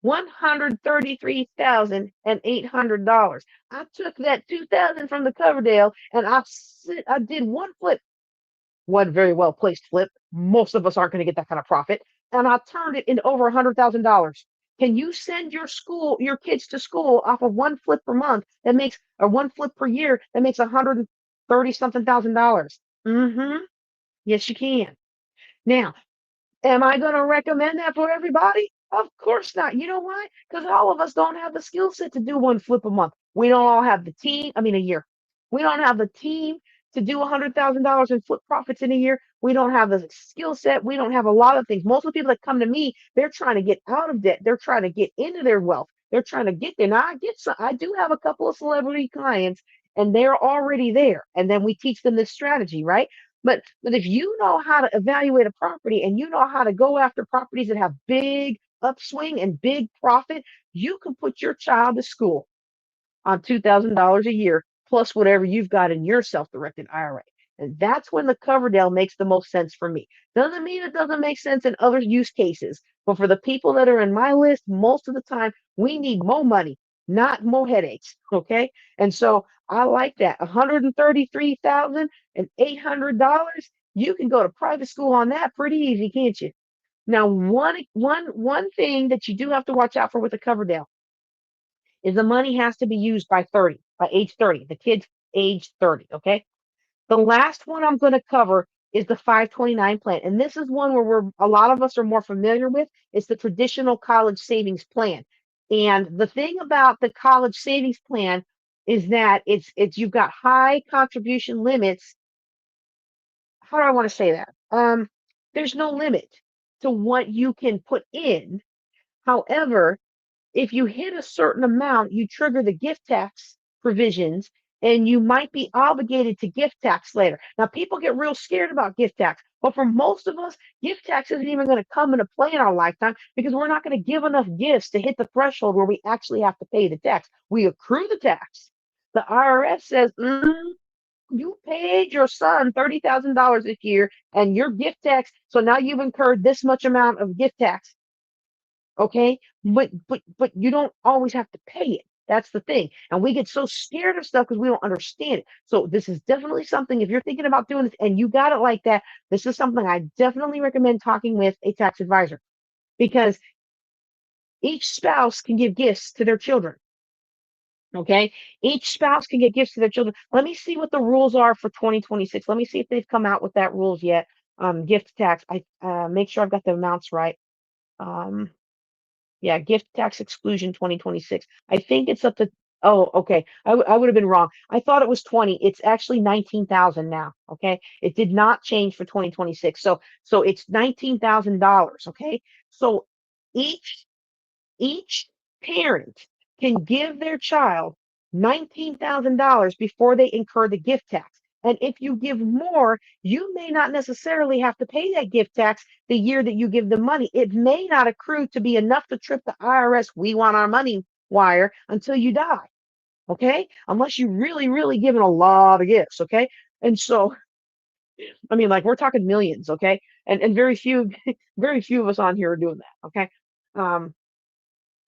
$133,800. I took that 2,000 from the Coverdale and I did one flip, one very well placed flip. Most of us aren't going to get that kind of profit, and I turned it into over $100,000. Can you send your kids to school off of one flip per month that makes, or one flip per year that makes 130 something thousand dollars? Mm-hmm. Yes, you can. Now, Am I going to recommend that for everybody? Of course not. You know why? Because all of us don't have the skill set to do one flip a month. We don't all have the team, I mean, a year. We don't have the team to do $100,000 in flip profits in a year. We don't have the skill set. We don't have a lot of things. Most of the people that come to me, they're trying to get out of debt. They're trying to get into their wealth. They're trying to get there. Now, I get some, I do have a couple of celebrity clients, and they're already there. And then we teach them this strategy, right? But if you know how to evaluate a property and you know how to go after properties that have big upswing and big profit, you can put your child to school on $2,000 a year plus whatever you've got in your self-directed IRA. And that's when the Coverdell makes the most sense for me. Doesn't mean it doesn't make sense in other use cases, but for the people that are in my list, most of the time we need more money, not more headaches. Okay. And so I like that. $133,800. You can go to private school on that pretty easy, can't you? Now, one thing that you do have to watch out for with the Coverdell is the money has to be used by 30, by age 30, the kid's age 30. Okay. The last one I'm going to cover is the 529 plan. And this is one where a lot of us are more familiar with. It's the traditional college savings plan. And the thing about the college savings plan is that you've got high contribution limits. How do I want to say that? There's no limit to what you can put in. However, if you hit a certain amount, you trigger the gift tax provisions and you might be obligated to gift tax later. Now, people get real scared about gift tax, but for most of us, gift tax isn't even going to come into play in our lifetime because we're not going to give enough gifts to hit the threshold where we actually have to pay the tax. We accrue the tax. The IRS says, you paid your son $30,000 this year and your gift tax. So now you've incurred this much amount of gift tax. Okay. But you don't always have to pay it. That's the thing. And we get so scared of stuff because we don't understand it. So this is definitely something, if you're thinking about doing this and you got it like that, this is something I definitely recommend talking with a tax advisor because each spouse can give gifts to their children. Okay. Each spouse can get gifts to their children. Let me see what the rules are for 2026. Let me see if they've come out with that rules yet. Gift tax. I make sure I've got the amounts right. Um, Yeah, gift tax exclusion 2026. I think it's up to, oh, okay. I would have been wrong. I thought it was 20. It's actually 19,000 now. Okay. It did not change for 2026. So it's $19,000. Okay. So each each parent can give their child $19,000 before they incur the gift tax. And if you give more, you may not necessarily have to pay that gift tax the year that you give the money. It may not accrue to be enough to trip the IRS, we want our money wire until you die. Okay. Unless you really, really given a lot of gifts. Okay. And so, I mean, like we're talking millions. Okay. And very few, very few of us on here are doing that. Okay. Um,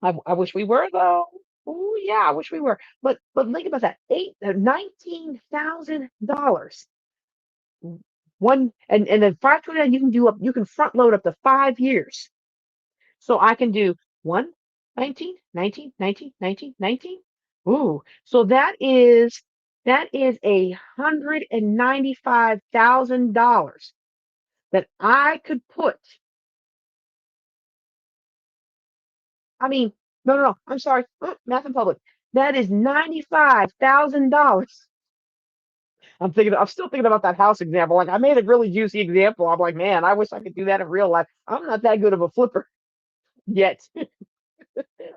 I wish we were though. Oh yeah, I wish we were. But think about that. $19,000. One and then 529 you can front load up to 5 years. So I can do one, 19, 19, 19, 19, 19. Ooh, so that is $195,000 that I could put. I mean, no. I'm sorry. Math in public. That is $95,000. I'm still thinking about that house example. Like I made a really juicy example. I'm like, man, I wish I could do that in real life. I'm not that good of a flipper yet.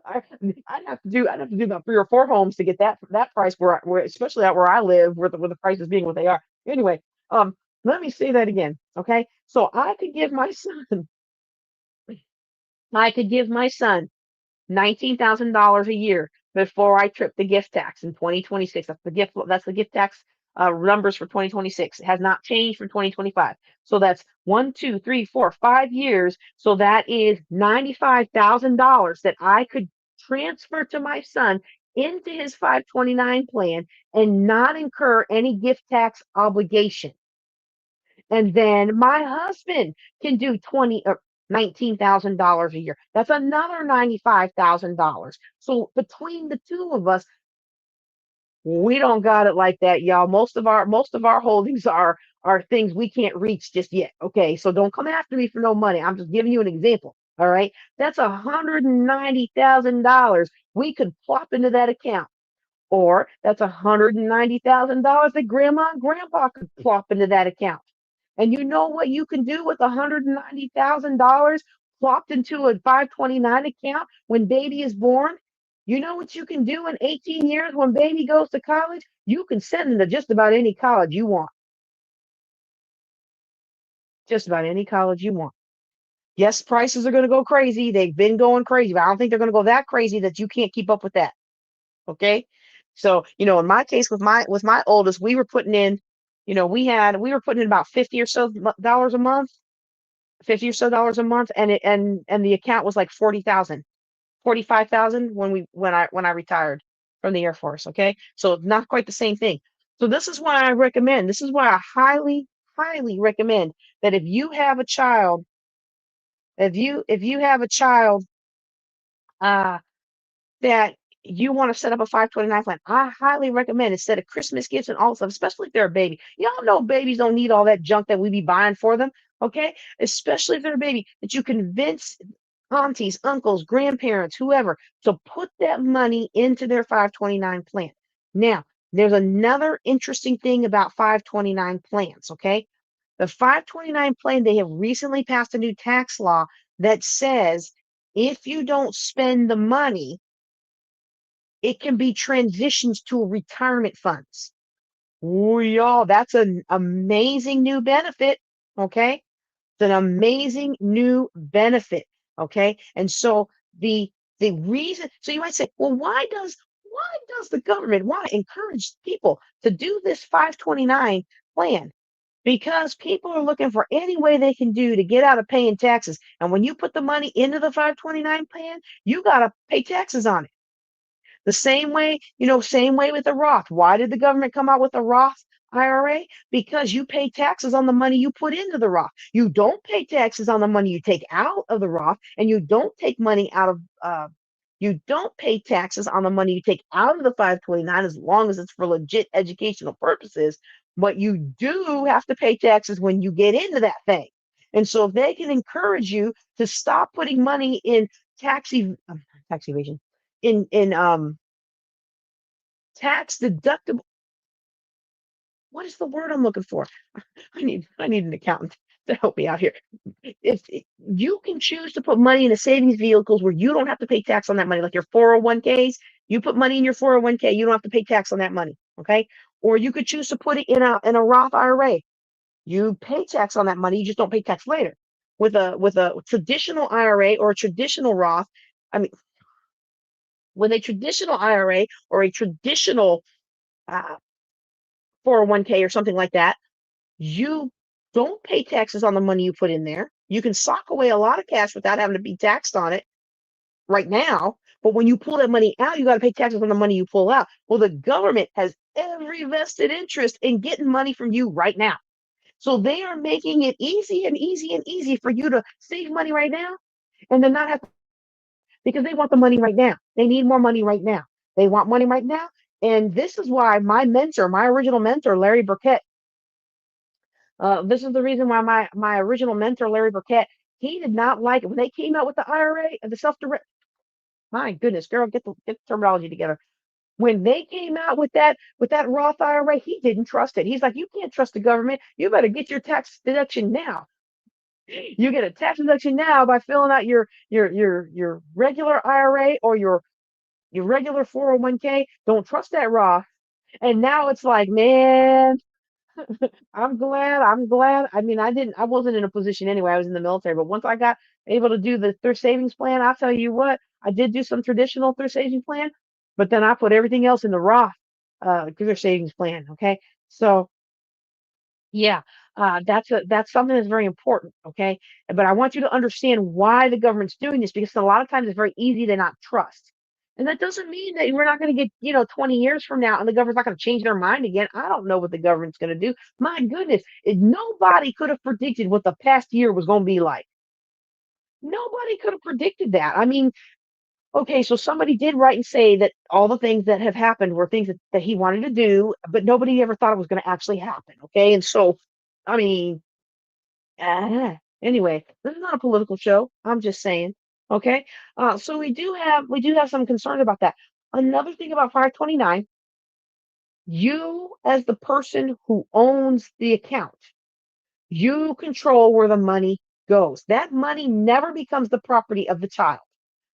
I, I'd have to do about 3 or 4 homes to get that price where especially out where I live, where the prices being what they are. Anyway, let me say that again. Okay, so I could give my son $19,000 a year before I trip the gift tax in 2026. That's the gift tax numbers for 2026. It has not changed for 2025. So that's 1, 2, 3, 4, 5 years. So that is $95,000 that I could transfer to my son into his 529 plan and not incur any gift tax obligation. And then my husband can do 20 or $19,000 a year. That's another $95,000. So between the two of us, We don't got it like that, y'all. Most of our holdings are things we can't reach just yet. Okay, so don't come after me for no money. I'm just giving you an example. All right, that's $190,000 we could plop into that account, or that's $190,000 that grandma and grandpa could plop into that account. And you know what you can do with $190,000 plopped into a 529 account when baby is born? You know what you can do in 18 years when baby goes to college? You can send them to just about any college you want. Just about any college you want. Yes, prices are going to go crazy. They've been going crazy, but I don't think they're going to go that crazy that you can't keep up with that. Okay. So, in my case with my oldest, we were putting in, we were putting in about 50 or so dollars a month, 50 or so dollars a month, and the account was like 40,000, 45,000 when I retired from the Air Force. Okay. So not quite the same thing. So this is why I highly, highly recommend that if you have a child, uh, that you want to set up a 529 plan, I highly recommend, instead of Christmas gifts and all stuff, especially if they're a baby. Y'all know babies don't need all that junk that we be buying for them. Okay. Especially if they're a baby, that you convince aunties, uncles, grandparents, whoever, to put that money into their 529 plan. Now, there's another interesting thing about 529 plans. Okay. The 529 plan, they have recently passed a new tax law that says if you don't spend the money, it can be transitioned to retirement funds. Ooh, y'all, that's an amazing new benefit. Okay. It's an amazing new benefit. Okay. And so the reason, so you might say, well, why does the government want to encourage people to do this 529 plan? Because people are looking for any way they can do to get out of paying taxes. And when you put the money into the 529 plan, you got to pay taxes on it. The same way with the Roth. Why did the government come out with a Roth IRA? Because you pay taxes on the money you put into the Roth. You don't pay taxes on the money you take out of the Roth, and you don't pay taxes on the money you take out of the 529 as long as it's for legit educational purposes. But you do have to pay taxes when you get into that thing. And so if they can encourage you to stop putting money in tax evasion, in tax deductible. What is the word I'm looking for? I need an accountant to help me out here. If you can choose to put money in a savings vehicles where you don't have to pay tax on that money, like your 401ks, you put money in your 401k, you don't have to pay tax on that money. Okay. Or you could choose to put it in a Roth IRA. You pay tax on that money, you just don't pay tax later. With a traditional IRA or a traditional Roth, I mean, with a traditional IRA or a traditional uh, 401k or something like that, you don't pay taxes on the money you put in there. You can sock away a lot of cash without having to be taxed on it right now. But when you pull that money out, you got to pay taxes on the money you pull out. Well, the government has every vested interest in getting money from you right now. So they are making it easy and easy and easy for you to save money right now and then not have to, because they want the money right now. They need more money right now. They want money right now. And this is why my original mentor, Larry Burkett, this is the reason why my original mentor, Larry Burkett, he did not like it when they came out with the IRA and the self-direct. My goodness, girl, get the terminology together. When they came out with that Roth IRA, he didn't trust it. He's like, you can't trust the government. You better get your tax deduction now. You get a tax deduction now by filling out your regular IRA or your regular 401k. Don't trust that Roth. And now it's like, man, I'm glad. I'm glad. I mean, I wasn't in a position anyway. I was in the military, but once I got able to do the thrift savings plan, I'll tell you what, I did do some traditional thrift savings plan, but then I put everything else in the Roth thrift savings plan. Okay. So yeah, that's something that's very important. Okay. But I want you to understand why the government's doing this, because a lot of times it's very easy to not trust. And that doesn't mean that we're not going to get, 20 years from now and the government's not going to change their mind again. I don't know what the government's going to do. My goodness, nobody could have predicted what the past year was going to be like. Nobody could have predicted that. I mean, Okay, so somebody did write and say that all the things that have happened were things that he wanted to do, but nobody ever thought it was going to actually happen. Okay, and so, I mean, anyway, this is not a political show. I'm just saying. Okay, so we do have some concerns about that. Another thing about 529, you as the person who owns the account, you control where the money goes. That money never becomes the property of the child.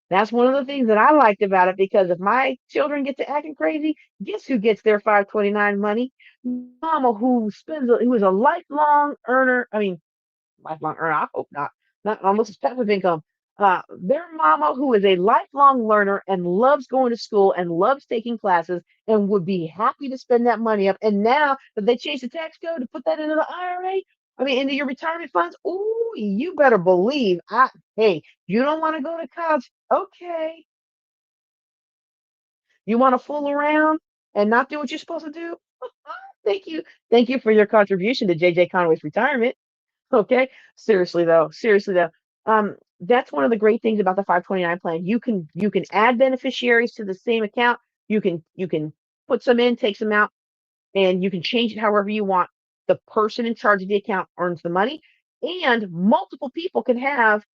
That's one of the things that I liked about it, because if my children get to acting crazy, guess who gets their 529 money? Mama, who is a lifelong earner. I mean, lifelong earner. I hope not. Not almost as passive income. Their mama, who is a lifelong learner and loves going to school and loves taking classes and would be happy to spend that money up. And now that they changed the tax code to put that into the IRA, I mean, into your retirement funds, ooh, you better believe hey, you don't want to go to college. Okay. You want to fool around and not do what you're supposed to do? Thank you. Thank you for your contribution to JJ Conway's retirement. Okay. Seriously though. That's one of the great things about the 529 plan. You can add beneficiaries to the same account. You can put some in, take some out, and you can change it however you want. The person in charge of the account earns the money, and multiple people can have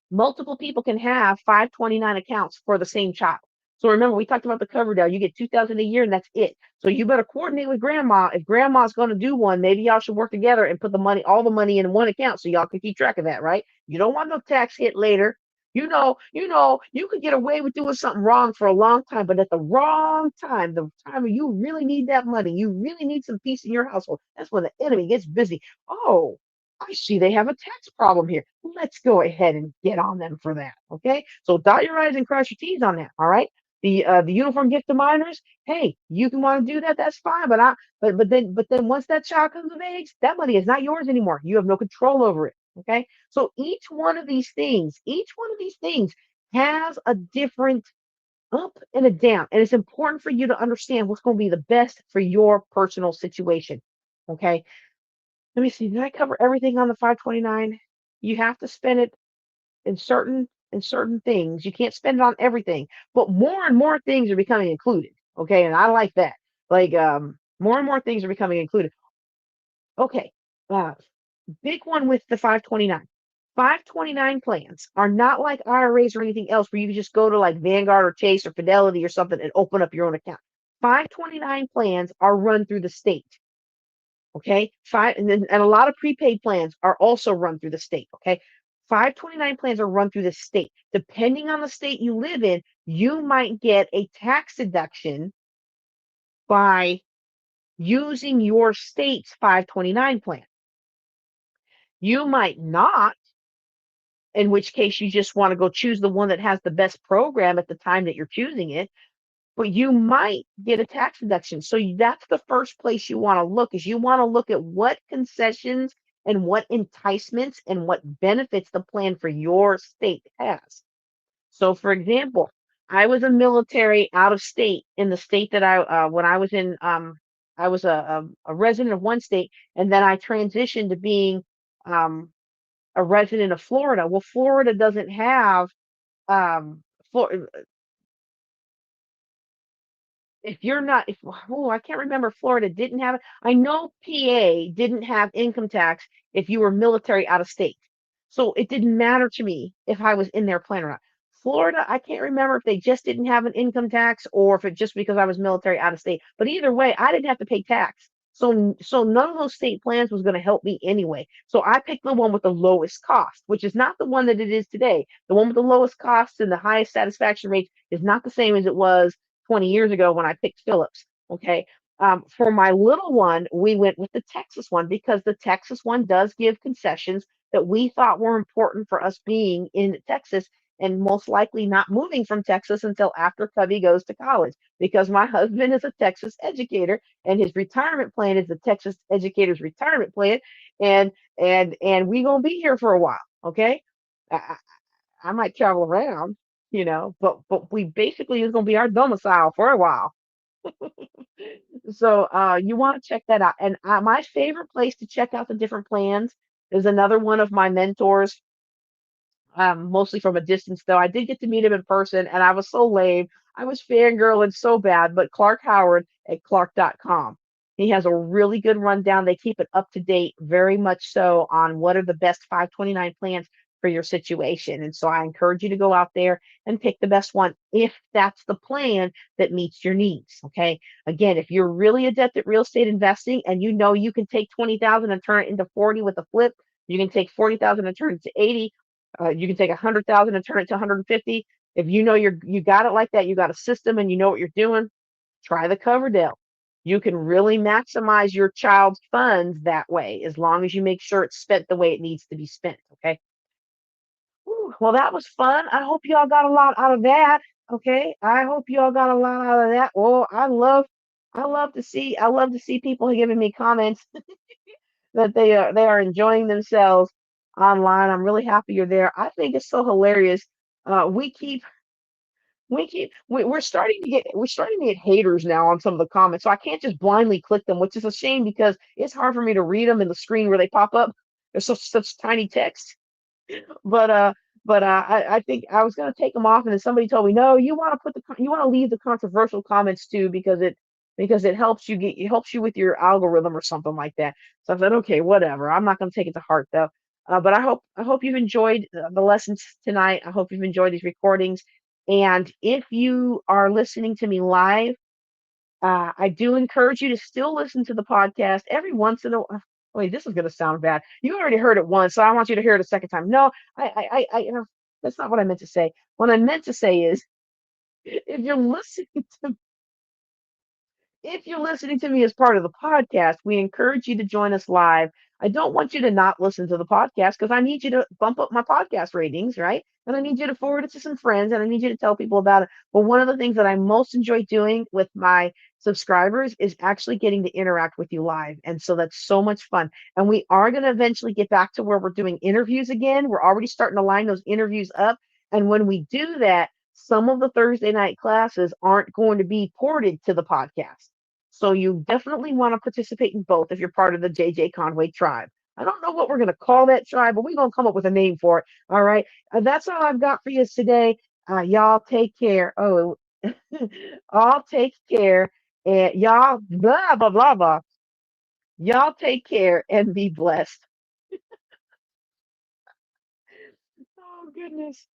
529 accounts for the same child. So remember, we talked about the Coverdell. You get 2,000 a year, and that's it. So you better coordinate with grandma. If grandma's going to do one, maybe y'all should work together and put all the money in one account so y'all can keep track of that, right? You don't want no tax hit later. You could get away with doing something wrong for a long time, but at the wrong time, the time when you really need that money, you really need some peace in your household. That's when the enemy gets busy. Oh, I see they have a tax problem here. Let's go ahead and get on them for that. Okay. So dot your I's and cross your T's on that. All right. The uniform gift to minors. Hey, you can want to do that. That's fine. But then once that child comes of age, that money is not yours anymore. You have no control over it. Okay. So each one of these things has a different up and a down, and it's important for you to understand what's going to be the best for your personal situation. Okay. Let me see. Did I cover everything on the 529? You have to spend it in certain things. You can't spend it on everything, but more and more things are becoming included. Okay, and I like that. Like more and more things are becoming included. Okay, uh, big one with the 529. 529 plans are not like IRAs or anything else where you can just go to like Vanguard or Chase or Fidelity or something and open up your own account. 529 plans are run through the state. Okay. And a lot of prepaid plans are also run through the state. Okay. 529 plans are run through the state. Depending on the state you live in, you might get a tax deduction by using your state's 529 plan. You might not, in which case you just want to go choose the one that has the best program at the time that you're choosing it, but you might get a tax deduction. So that's the first place you want to look, is you want to look at what concessions and what enticements and what benefits the plan for your state has. So for example, I was a military out of state in the state that when I was in, I was a resident of one state, and then I transitioned to being um, a resident of Florida. Well, Florida doesn't have, um, if you're not if oh, I can't remember if Florida didn't have it. I know PA didn't have income tax if you were military out of state. So it didn't matter to me if I was in their plan or not. Florida, I can't remember if they just didn't have an income tax or if it just because I was military out of state. But either way, I didn't have to pay tax. So none of those state plans was going to help me anyway. So I picked the one with the lowest cost, which is not the one that it is today. The one with the lowest costs and the highest satisfaction rate is not the same as it was 20 years ago when I picked Phillips. Okay. For my little one, we went with the Texas one because the Texas one does give concessions that we thought were important for us being in Texas and most likely not moving from Texas until after Cubby goes to college, because my husband is a Texas educator and his retirement plan is the Texas educator's retirement plan, and we gonna be here for a while. Okay. I, I might travel around, but we basically is gonna be our domicile for a while. So you want to check that out. And my favorite place to check out the different plans is another one of my mentors. mostly from a distance, though. I did get to meet him in person, and I was so lame. I was fangirling so bad, but Clark Howard at Clark.com. He has a really good rundown. They keep it up to date, very much so, on what are the best 529 plans for your situation. And so I encourage you to go out there and pick the best one if that's the plan that meets your needs. Okay. Again, if you're really adept at real estate investing and you know you can take 20,000 and turn it into 40 with a flip, you can take 40,000 and turn it to 80. You can take 100,000 and turn it to 150. If you know you got it like that, you got a system and you know what you're doing, try the Coverdell. You can really maximize your child's funds that way, as long as you make sure it's spent the way it needs to be spent. Okay. Whew, well, that was fun. I hope y'all got a lot out of that. Okay. I hope y'all got a lot out of that. Oh, I love to see people giving me comments that they are enjoying themselves online. I'm really happy you're there. I think it's so hilarious. Uh, we keep we're starting to get haters now on some of the comments, so I can't just blindly click them, which is a shame because it's hard for me to read them in the screen where they pop up. There's such tiny text. But I think I was gonna take them off, and then somebody told me, no, you want to leave the controversial comments too because it helps you with your algorithm or something like that. So I said, okay, whatever. I'm not gonna take it to heart though. But I hope you've enjoyed the lessons tonight. I hope you've enjoyed these recordings. And if you are listening to me live, I do encourage you to still listen to the podcast every once in a while. Wait, this is going to sound bad. You already heard it once, so I want you to hear it a second time. No, that's not what I meant to say. What I meant to say is, if you're listening to if you're listening to me as part of the podcast, we encourage you to join us live. I don't want you to not listen to the podcast because I need you to bump up my podcast ratings, right? And I need you to forward it to some friends and I need you to tell people about it. But one of the things that I most enjoy doing with my subscribers is actually getting to interact with you live. And so that's so much fun. And we are going to eventually get back to where we're doing interviews again. We're already starting to line those interviews up. And when we do that, some of the Thursday night classes aren't going to be ported to the podcast. So you definitely want to participate in both if you're part of the JJ Conway tribe. I don't know what we're going to call that tribe, but we're going to come up with a name for it. All right. That's all I've got for you today. Y'all take care. Oh, all take care. And y'all, blah, blah, blah, blah. Y'all take care and be blessed. Oh, goodness.